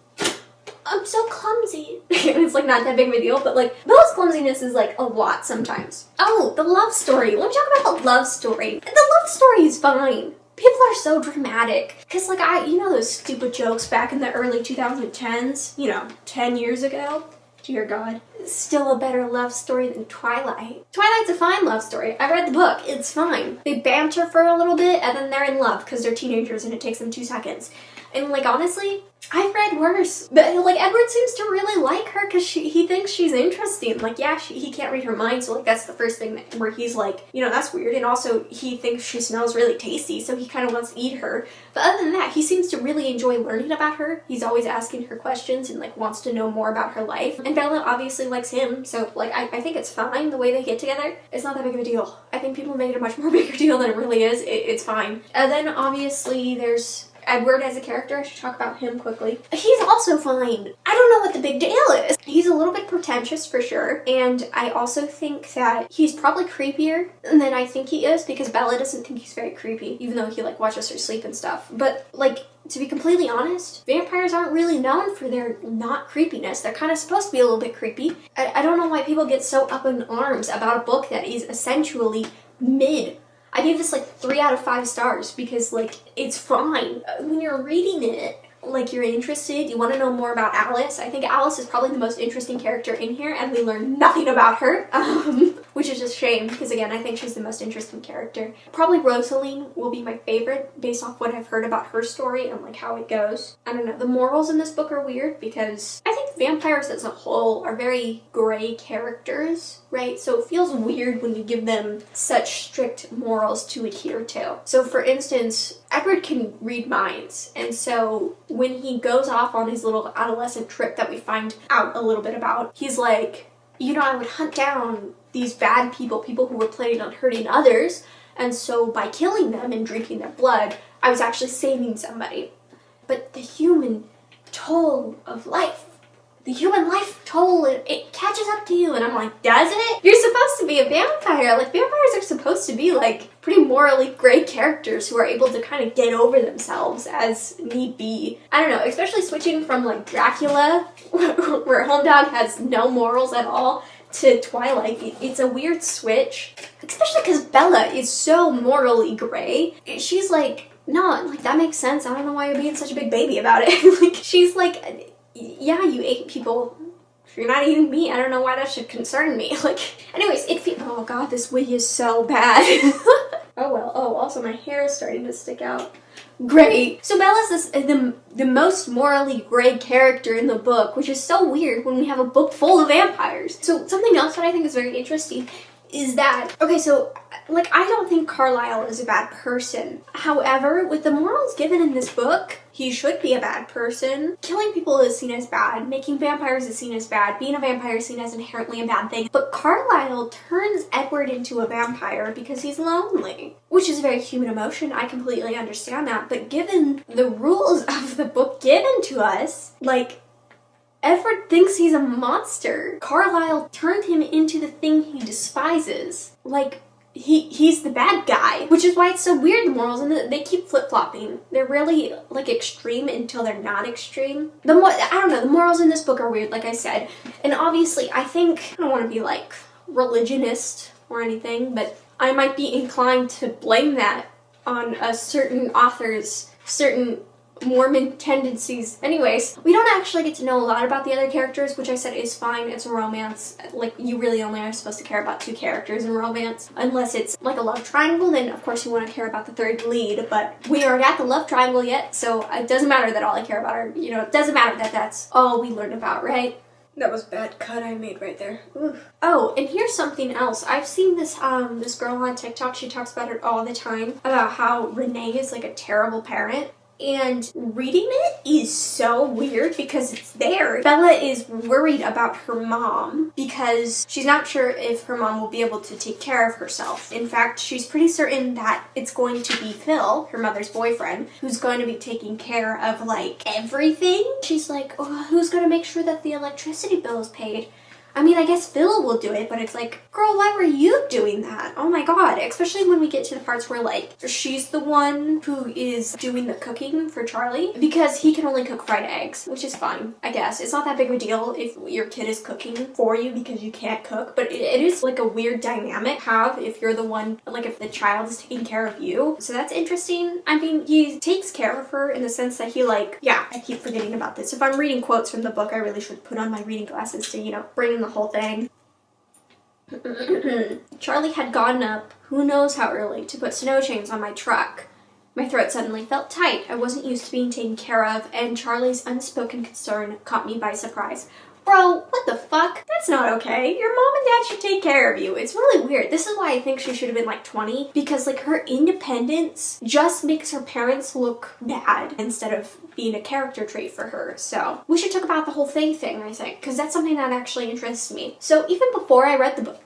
I'm so clumsy. And it's like not that big of a deal, but like Bella's clumsiness is like a lot sometimes. Oh, the love story. Let me talk about the love story. The love story is fine. People are so dramatic. Because like those stupid jokes back in the early 2010s, 10 years ago. Dear God. Still a better love story than Twilight. Twilight's a fine love story. I read the book. It's fine. They banter for a little bit and then they're in love because they're teenagers and it takes them 2 seconds. And like honestly, I've read worse. But like Edward seems to really like her because he thinks she's interesting. Like yeah, he can't read her mind, so like that's the first thing where he's like, that's weird. And also he thinks she smells really tasty, so he kind of wants to eat her. But other than that, he seems to really enjoy learning about her. He's always asking her questions and like wants to know more about her life. And Bella obviously likes him, so like I think it's fine the way they get together. It's not that big of a deal. I think people make it a much more bigger deal than it really is. It's fine. And then obviously there's Edward as a character. I should talk about him quickly. He's also fine. I don't know what the big deal is. He's a little bit pretentious for sure, and I also think that he's probably creepier than I think he is, because Bella doesn't think he's very creepy, even though he like watches her sleep and stuff. But like, to be completely honest, vampires aren't really known for their not creepiness. They're kind of supposed to be a little bit creepy. I don't know why people get so up in arms about a book that is essentially mid. I gave this like 3 out of 5 stars because like it's fine. When you're reading it, like you're interested, you want to know more about Alice. I think Alice is probably the most interesting character in here, and we learn nothing about her, which is just a shame because again, I think she's the most interesting character. Probably Rosaline will be my favorite based off what I've heard about her story and like how it goes. I don't know. The morals in this book are weird because I think vampires as a whole are very gray characters, right? So it feels weird when you give them such strict morals to adhere to. So for instance, Edward can read minds, and so when he goes off on his little adolescent trip that we find out a little bit about, he's like, I would hunt down these bad people who were planning on hurting others, and so by killing them and drinking their blood, I was actually saving somebody. But the human toll of life, the human life toll, it catches up to you. And I'm like, doesn't it? You're supposed to be a vampire. Like, vampires are supposed to be like pretty morally gray characters who are able to kind of get over themselves as need be. I don't know, especially switching from like Dracula, where Homedog has no morals at all, to Twilight. It's a weird switch, especially because Bella is so morally gray. She's like, no, like that makes sense. I don't know why you're being such a big baby about it. Like, she's like, yeah, you ate people. If you're not eating meat, I don't know why that should concern me. Like, anyways, oh god, this wig is so bad. Oh well. Oh, also my hair is starting to stick out. Great. So Bella's the most morally gray character in the book, which is so weird when we have a book full of vampires. So something else that I think is very interesting is that, okay, so, like, I don't think Carlisle is a bad person. However, with the morals given in this book, he should be a bad person. Killing people is seen as bad. Making vampires is seen as bad. Being a vampire is seen as inherently a bad thing. But Carlisle turns Edward into a vampire because he's lonely, which is a very human emotion. I completely understand that. But given the rules of the book given to us, like, Edward thinks he's a monster. Carlisle turned him into the thing he despises. Like, he's the bad guy. Which is why it's so weird, the morals, and they keep flip-flopping. They're really, like, extreme until they're not extreme. I don't know, the morals in this book are weird, like I said. And obviously, I don't want to be, like, religionist or anything, but I might be inclined to blame that on a certain author's certain Mormon tendencies. Anyways, we don't actually get to know a lot about the other characters, which I said is fine. It's a romance. Like, you really only are supposed to care about 2 characters in romance. Unless it's like a love triangle, then of course you want to care about the 3rd lead, but we aren't at the love triangle yet, so it doesn't matter that all I care about are, it doesn't matter that that's all we learn about, right? That was a bad cut I made right there. Oof. Oh, and here's something else. I've seen this this girl on TikTok, she talks about it all the time, about how Renee is like a terrible parent. And reading it is so weird because it's there. Bella is worried about her mom because she's not sure if her mom will be able to take care of herself. In fact, she's pretty certain that it's going to be Phil, her mother's boyfriend, who's going to be taking care of, like, everything. She's like, oh, who's going to make sure that the electricity bill is paid? I mean, I guess Phil will do it, but it's like, girl, why were you doing that? Oh my god. Especially when we get to the parts where, like, she's the one who is doing the cooking for Charlie. Because he can only cook fried eggs, which is fine, I guess. It's not that big of a deal if your kid is cooking for you because you can't cook. But it is, like, a weird dynamic to have if you're the one, like, if the child is taking care of you. So that's interesting. I mean, he takes care of her in the sense that he, like, yeah, I keep forgetting about this. If I'm reading quotes from the book, I really should put on my reading glasses to, bring in the whole thing. Charlie had gotten up, who knows how early, to put snow chains on my truck. My throat suddenly felt tight. I wasn't used to being taken care of, and Charlie's unspoken concern caught me by surprise. Bro, what the fuck? That's not okay. Your mom and dad should take care of you. It's really weird. This is why I think she should have been like 20, because like her independence just makes her parents look bad instead of being a character trait for her. So we should talk about the whole Faye thing, I think, because that's something that actually interests me. So even before I read the book,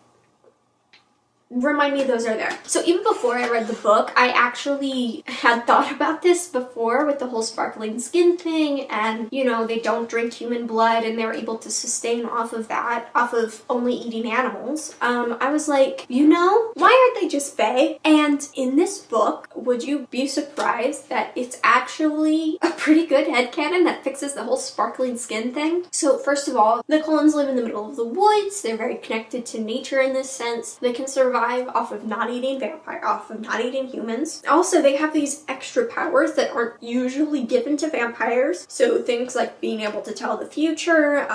remind me those are there. So even before I read the book, I actually had thought about this before with the whole sparkling skin thing, and they don't drink human blood and they're able to sustain off of that, off of only eating animals. I was like, why aren't they just Fae? And in this book, would you be surprised that it's actually a pretty good headcanon that fixes the whole sparkling skin thing? So first of all, the Cullens live in the middle of the woods. They're very connected to nature in this sense. They can survive off of not eating humans. Also, they have these extra powers that aren't usually given to vampires. So things like being able to tell the future,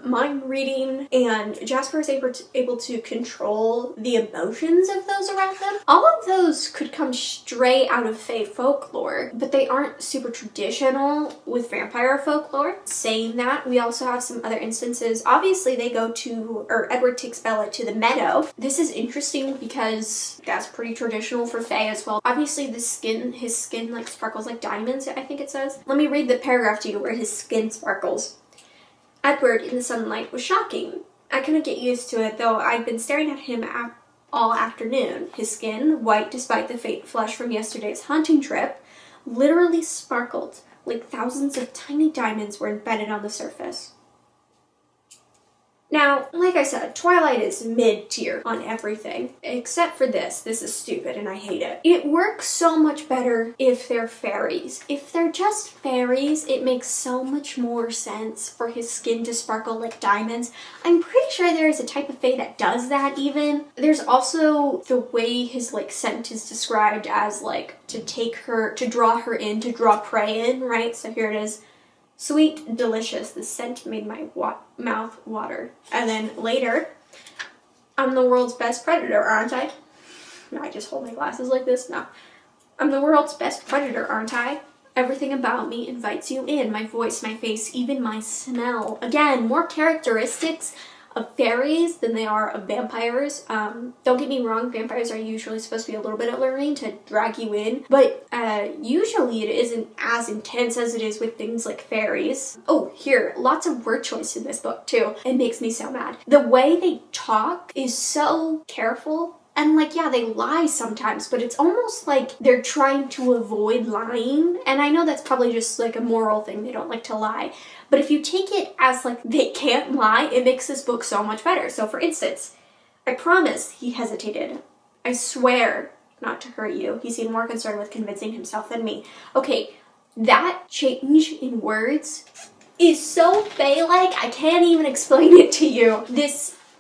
mind reading, and Jasper is able to control the emotions of those around them. All of those could come straight out of Fae folklore, but they aren't super traditional with vampire folklore. Saying that, we also have some other instances. Obviously, Edward takes Bella to the meadow. This is interesting because that's pretty traditional for Fae as well. Obviously his skin like sparkles like diamonds, I think it says. Let me read the paragraph to you where his skin sparkles. Edward in the sunlight was shocking. I couldn't get used to it, though I'd been staring at him all afternoon. His skin, white despite the faint flush from yesterday's hunting trip, literally sparkled like thousands of tiny diamonds were embedded on the surface. Now, like I said, Twilight is mid-tier on everything, except for this. This is stupid and I hate it. It works so much better if they're fairies. If they're just fairies, it makes so much more sense for his skin to sparkle like diamonds. I'm pretty sure there is a type of fae that does that even. There's also the way his like scent is described as like to draw her in, to draw prey in, right? So here it is. Sweet, delicious. The scent made my mouth water. And then later, I'm the world's best predator, aren't I? No, I just hold my glasses like this. No. I'm the world's best predator, aren't I? Everything about me invites you in. My voice, my face, even my smell. Again, more characteristics of fairies than they are of vampires. Don't get me wrong, vampires are usually supposed to be a little bit alluring to drag you in, but usually it isn't as intense as it is with things like fairies. Oh, here, lots of word choice in this book too. It makes me so mad. The way they talk is so careful. And like, yeah, they lie sometimes, but it's almost like they're trying to avoid lying. And I know that's probably just like a moral thing. They don't like to lie. But if you take it as like they can't lie, it makes this book so much better. So for instance, I promise, he hesitated. I swear not to hurt you. He seemed more concerned with convincing himself than me. Okay, that change in words is so Fae-like, I can't even explain it to you.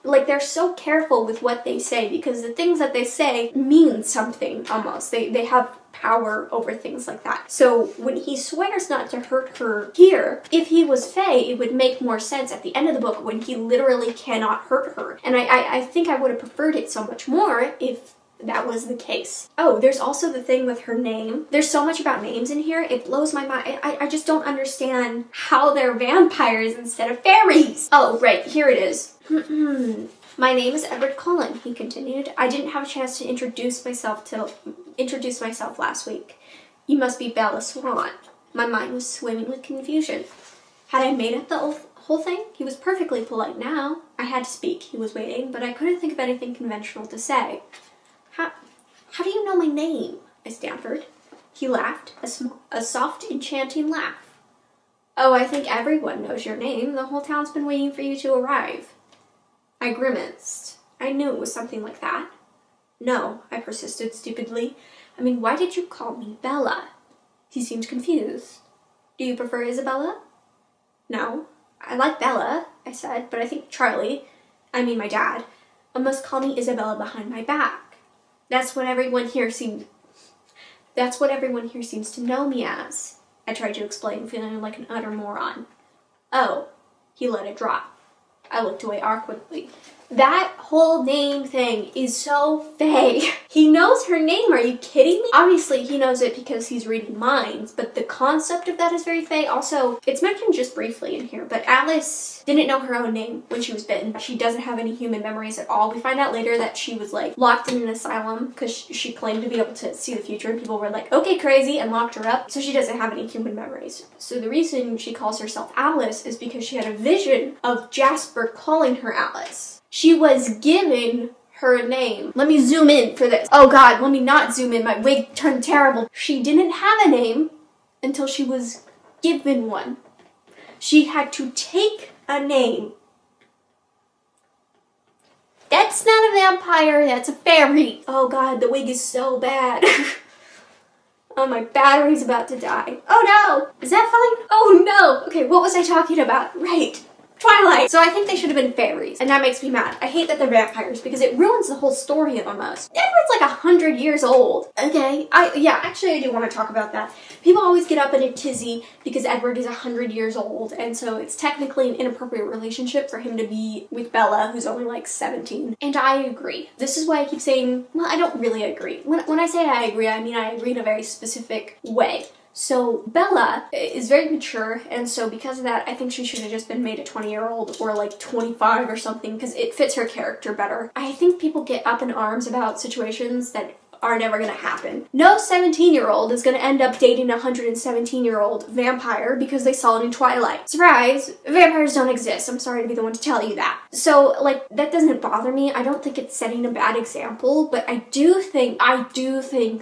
Like, they're so careful with what they say because the things that they say mean something almost. They have power over things like that. So when he swears not to hurt her here, if he was Fae, it would make more sense at the end of the book when he literally cannot hurt her. And I think I would have preferred it so much more if that was the case. Oh, there's also the thing with her name. There's so much about names in here. It blows my mind. I just don't understand how they're vampires instead of fairies. Oh, right. Here it is. My name is Edward Cullen, he continued. I didn't have a chance to introduce myself last week. You must be Bella Swan. My mind was swimming with confusion. Had I made up the whole thing? He was perfectly polite now. I had to speak. He was waiting, but I couldn't think of anything conventional to say. How do you know my name? I stammered. He laughed, a soft, enchanting laugh. Oh, I think everyone knows your name. The whole town's been waiting for you to arrive. I grimaced. I knew it was something like that. No, I persisted stupidly. I mean, why did you call me Bella? He seemed confused. Do you prefer Isabella? No, I like Bella, I said, but I think my dad, must call me Isabella behind my back. That's what everyone here seems to know me as. I tried to explain, feeling like an utter moron. Oh, he let it drop. I looked away awkwardly. That whole name thing is so Fae. He knows her name, are you kidding me? Obviously, he knows it because he's reading minds, but the concept of that is very Fae. Also, it's mentioned just briefly in here, but Alice didn't know her own name when she was bitten. She doesn't have any human memories at all. We find out later that she was like locked in an asylum because she claimed to be able to see the future, and people were like, okay, crazy, and locked her up. So she doesn't have any human memories. So the reason she calls herself Alice is because she had a vision of Jasper calling her Alice. She was given her name. Let me zoom in for this. Oh God, let me not zoom in. My wig turned terrible. She didn't have a name until she was given one. She had to take a name. That's not a vampire, that's a fairy. Oh God, the wig is so bad. Oh, my battery's about to die. Oh no! Is that fine? Oh no! Okay, what was I talking about? Right. Twilight! So I think they should have been fairies, and that makes me mad. I hate that they're vampires because it ruins the whole story almost. Edward's like 100 years old. Okay, actually I do want to talk about that. People always get up in a tizzy because Edward is 100 years old, and so it's technically an inappropriate relationship for him to be with Bella, who's only like 17. And I agree. This is why I keep saying, well, I don't really agree. When I say I agree, I mean I agree in a very specific way. So Bella is very mature, and so because of that, I think she should have just been made a 20-year-old or like 25 or something because it fits her character better. I think people get up in arms about situations that are never gonna happen. No 17-year-old is gonna end up dating a 117-year-old vampire because they saw it in Twilight. Surprise! Vampires don't exist. I'm sorry to be the one to tell you that. So, like, that doesn't bother me. I don't think it's setting a bad example, but I do think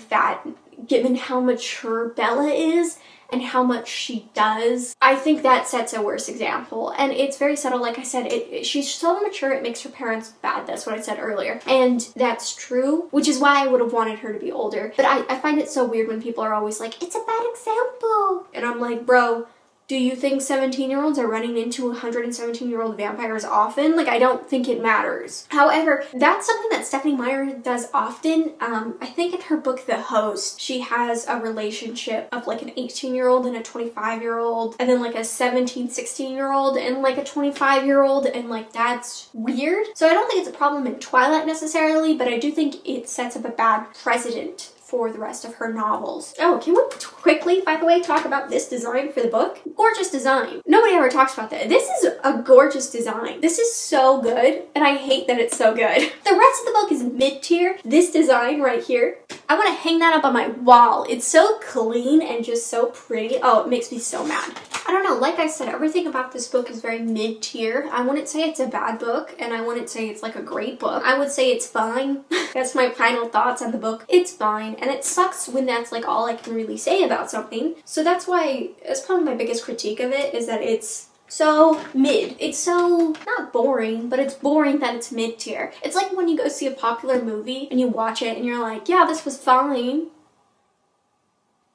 that given how mature Bella is and how much she does, I think that sets a worse example. And it's very subtle, like I said, she's so mature it makes her parents bad. That's what I said earlier. And that's true, which is why I would have wanted her to be older. But I find it so weird when people are always like, it's a bad example. And I'm like, bro, Do you think 17-year-olds are running into 117-year-old vampires often? Like, I don't think it matters. However, that's something that Stephenie Meyer does often. I think in her book, The Host, she has a relationship of like an 18-year-old and a 25-year-old, and then like a 17, 16-year-old and like a 25-year-old, and like that's weird. So I don't think it's a problem in Twilight necessarily, but I do think it sets up a bad precedent for the rest of her novels. Oh, can we quickly, by the way, talk about this design for the book? Gorgeous design. Nobody ever talks about that. This is a gorgeous design. This is so good, and I hate that it's so good. The rest of the book is mid-tier. This design right here, I want to hang that up on my wall. It's so clean and just so pretty. Oh, it makes me so mad. I don't know, like I said, everything about this book is very mid-tier. I wouldn't say it's a bad book, and I wouldn't say it's like a great book. I would say it's fine. That's my final thoughts on the book. It's fine, and it sucks when that's like all I can really say about something. So that's why, that's probably my biggest critique of it, is that it's so mid. It's so, not boring, but it's boring that it's mid-tier. It's like when you go see a popular movie and you watch it and you're like, yeah, this was fine.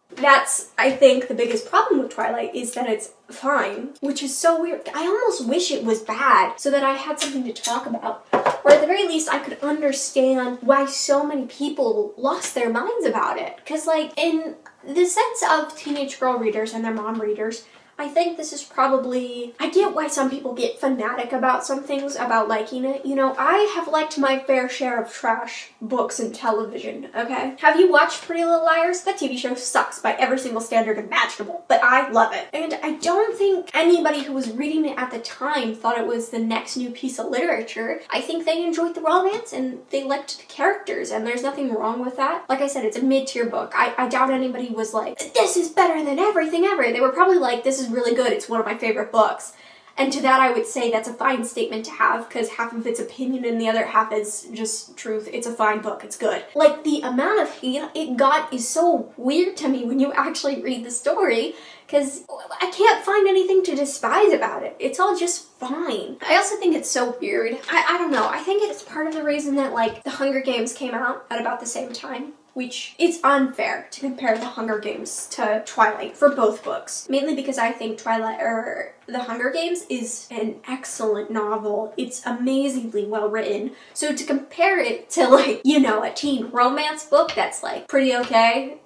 That's, I think, the biggest problem with Twilight, is that it's fine, which is so weird. I almost wish it was bad so that I had something to talk about. Or at the very least, I could understand why so many people lost their minds about it. Because, like, in the sense of teenage girl readers and their mom readers, I think this is probably, I get why some people get fanatic about some things, about liking it. You know, I have liked my fair share of trash books and television, okay? Have you watched Pretty Little Liars? That TV show sucks by every single standard imaginable, but I love it. And I don't think anybody who was reading it at the time thought it was the next new piece of literature. I think they enjoyed the romance and they liked the characters, and there's nothing wrong with that. Like I said, it's a mid-tier book. I doubt anybody was like, this is better than everything ever. They were probably like, this is really good, it's one of my favorite books. And to that I would say that's a fine statement to have, because half of it's opinion and the other half is just truth. It's a fine book, it's good. Like, the amount of hate it got is so weird to me when you actually read the story, because I can't find anything to despise about it. It's all just fine. I also think it's so weird. I don't know, I think it's part of the reason that, like, The Hunger Games came out at about the same time, which it's unfair to compare The Hunger Games to Twilight for both books. Mainly because I think Twilight, or The Hunger Games, is an excellent novel. It's amazingly well written. So to compare it to, like, you know, a teen romance book that's like pretty okay,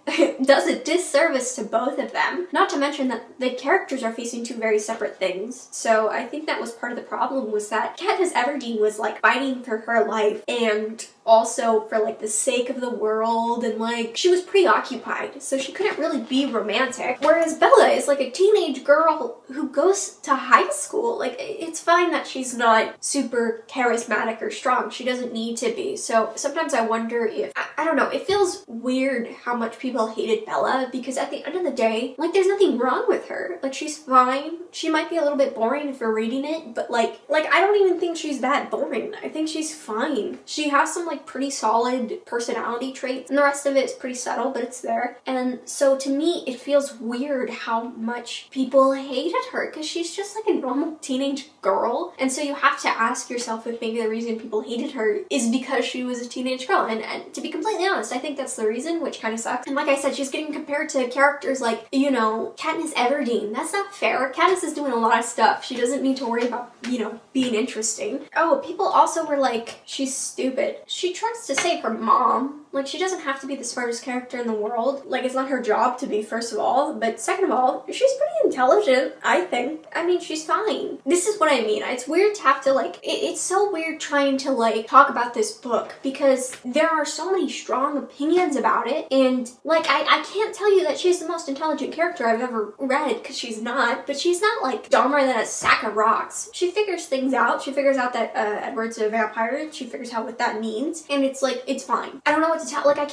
does a disservice to both of them. Not to mention that the characters are facing two very separate things. So I think that was part of the problem, was that Katniss Everdeen was like fighting for her life and also for like the sake of the world, and like she was preoccupied, so she couldn't really be romantic. Whereas Bella is like a teenage girl who goes to high school. Like, it's fine that she's not super charismatic or strong. She doesn't need to be. So sometimes I wonder if, I don't know, it feels weird how much people hated Bella, because at the end of the day, like, there's nothing wrong with her. Like, she's fine. She might be a little bit boring if you're reading it, but like I don't even think she's that boring. I think she's fine. She has some like pretty solid personality traits, and the rest of it is pretty subtle, but it's there. And so to me, it feels weird how much people hated her, because she's just like a normal teenage girl. And so you have to ask yourself if maybe the reason people hated her is because she was a teenage girl. And to be completely honest, I think that's the reason, which kind of sucks. And like I said, she's getting compared to characters like, you know, Katniss Everdeen. That's not fair. Katniss is doing a lot of stuff. She doesn't need to worry about, you know, being interesting. Oh, people also were like, she's stupid. She tries to save her mom. Like, she doesn't have to be the smartest character in the world. Like, it's not her job to be, first of all. But second of all, she's pretty intelligent, I think. I mean, she's fine. This is what I mean. It's weird to have to, like, it's so weird trying to, like, talk about this book, because there are so many strong opinions about it. And, like, I can't tell you that she's the most intelligent character I've ever read, because she's not. But she's not, like, dumber than a sack of rocks. She figures things out. She figures out that Edward's a vampire. She figures out what that means. And it's, like, it's fine. I don't know what to tell. Like, I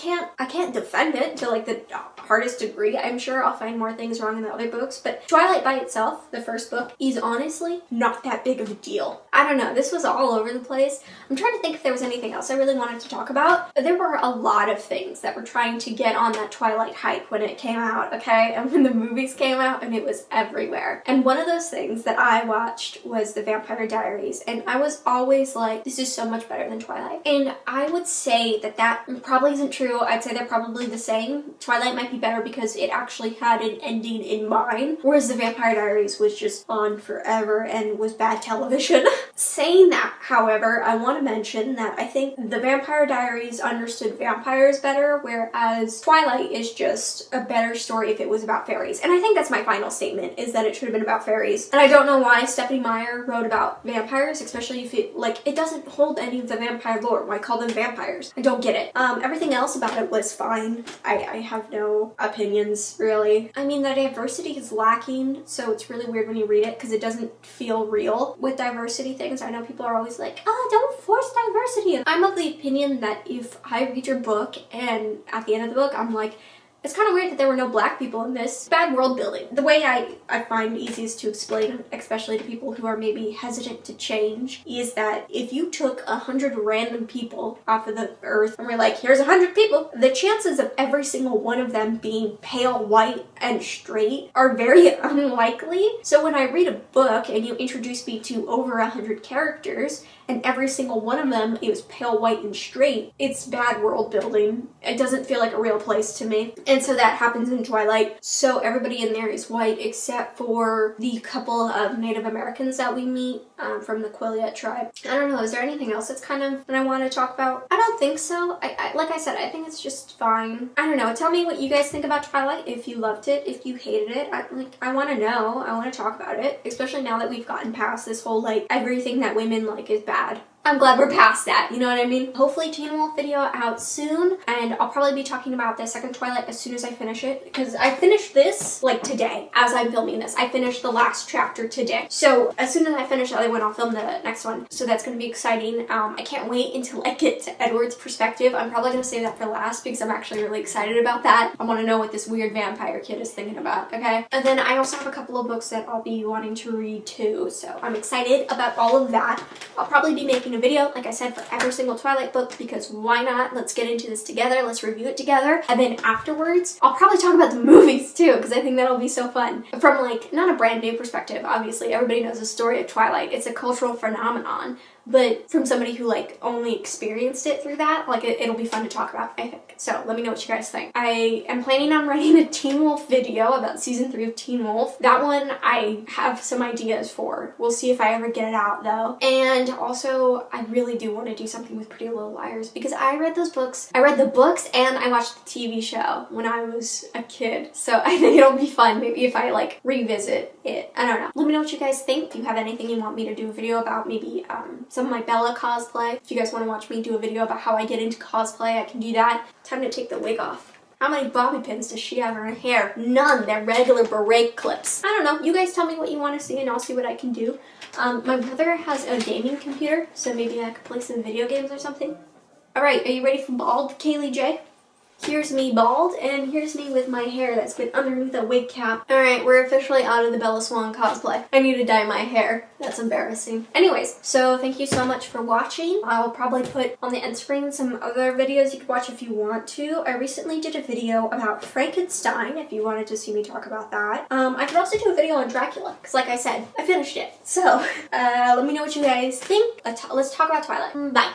can't defend it to, like, the hardest degree. I'm sure I'll find more things wrong in the other books, but Twilight by itself, the first book, is honestly not that big of a deal. I don't know, this was all over the place. I'm trying to think if there was anything else I really wanted to talk about. There were a lot of things that were trying to get on that Twilight hype when it came out, okay? And when the movies came out, and it was everywhere. And one of those things that I watched was the Vampire Diaries, and I was always like, this is so much better than Twilight. And I would say that that probably probably isn't true. I'd say they're probably the same. Twilight might be better because it actually had an ending in mind, whereas the Vampire Diaries was just on forever and was bad television. Saying that, however, I want to mention that I think the Vampire Diaries understood vampires better, whereas Twilight is just a better story if it was about fairies. And I think that's my final statement, is that it should have been about fairies. And I don't know why Stephanie Meyer wrote about vampires, especially if it, like, it doesn't hold any of the vampire lore. Why call them vampires? I don't get it. Everything else about it was fine. I have no opinions, really. I mean, the diversity is lacking, so it's really weird when you read it because it doesn't feel real with diversity things. I know people are always like, oh, don't force diversity. And I'm of the opinion that if I read your book and at the end of the book, I'm like, it's kind of weird that there were no black people in this. Bad world building. The way I find easiest to explain, especially to people who are maybe hesitant to change, is that if you took 100 random people off of the earth and we're like, here's 100 people, the chances of every single one of them being pale, white, and straight are very unlikely. So when I read a book and you introduce me to over 100 characters, and every single one of them is pale, white, and straight, it's bad world building. It doesn't feel like a real place to me. And so that happens in Twilight. So everybody in there is white except for the couple of Native Americans that we meet from the Quileute tribe. I don't know, is there anything else that's kind of that I want to talk about? I don't think so. Like I said, I think it's just fine. I don't know, tell me what you guys think about Twilight, if you loved it, if you hated it. I want to know, I want to talk about it, especially now that we've gotten past this whole, like, everything that women like is bad. I'm glad we're past that, you know what I mean? Hopefully Teen Wolf video out soon, and I'll probably be talking about the second Twilight as soon as I finish it, because I finished this, like, today, as I'm filming this. I finished the last chapter today. So as soon as I finish the other one, I'll film the next one. So that's going to be exciting. I can't wait until I get to Edward's perspective. I'm probably going to save that for last because I'm actually really excited about that. I want to know what this weird vampire kid is thinking about, okay? And then I also have a couple of books that I'll be wanting to read too, so I'm excited about all of that. I'll probably be making a video, like I said, for every single Twilight book, because why not? Let's get into this together, let's review it together, and then afterwards I'll probably talk about the movies too, because I think that'll be so fun. From, like, not a brand new perspective, obviously everybody knows the story of Twilight, it's a cultural phenomenon, but from somebody who, like, only experienced it through that, like, it'll be fun to talk about, I think. So let me know what you guys think. I am planning on writing a Teen Wolf video about season 3 of Teen Wolf. That one I have some ideas for. We'll see if I ever get it out though. And also, I really do want to do something with Pretty Little Liars because I read those books. I read the books and I watched the TV show when I was a kid. So I think it'll be fun maybe if I, like, revisit it. I don't know. Let me know what you guys think. If you have anything you want me to do a video about, maybe some of my Bella cosplay. If you guys want to watch me do a video about how I get into cosplay, I can do that. Time to take the wig off. How many bobby pins does she have in her hair? None. They're regular beret clips. I don't know. You guys tell me what you want to see and I'll see what I can do. My brother has a gaming computer, so maybe I could play some video games or something. Alright, are you ready for bald, Kaylee J? Here's me bald, and here's me with my hair that's been underneath a wig cap. Alright, we're officially out of the Bella Swan cosplay. I need to dye my hair. That's embarrassing. Anyways, so thank you so much for watching. I'll probably put on the end screen some other videos you could watch if you want to. I recently did a video about Frankenstein, if you wanted to see me talk about that. I could also do a video on Dracula, because like I said, I finished it. So, let me know what you guys think. Let's talk about Twilight. Bye.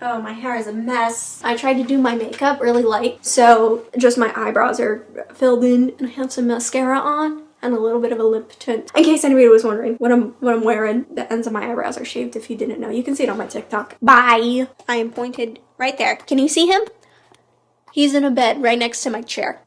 Oh, my hair is a mess. I tried to do my makeup really light, so just my eyebrows are filled in, and I have some mascara on and a little bit of a lip tint. In case anybody was wondering what I'm wearing, the ends of my eyebrows are shaved if you didn't know. You can see it on my TikTok. Bye! I am pointed right there. Can you see him? He's in a bed right next to my chair.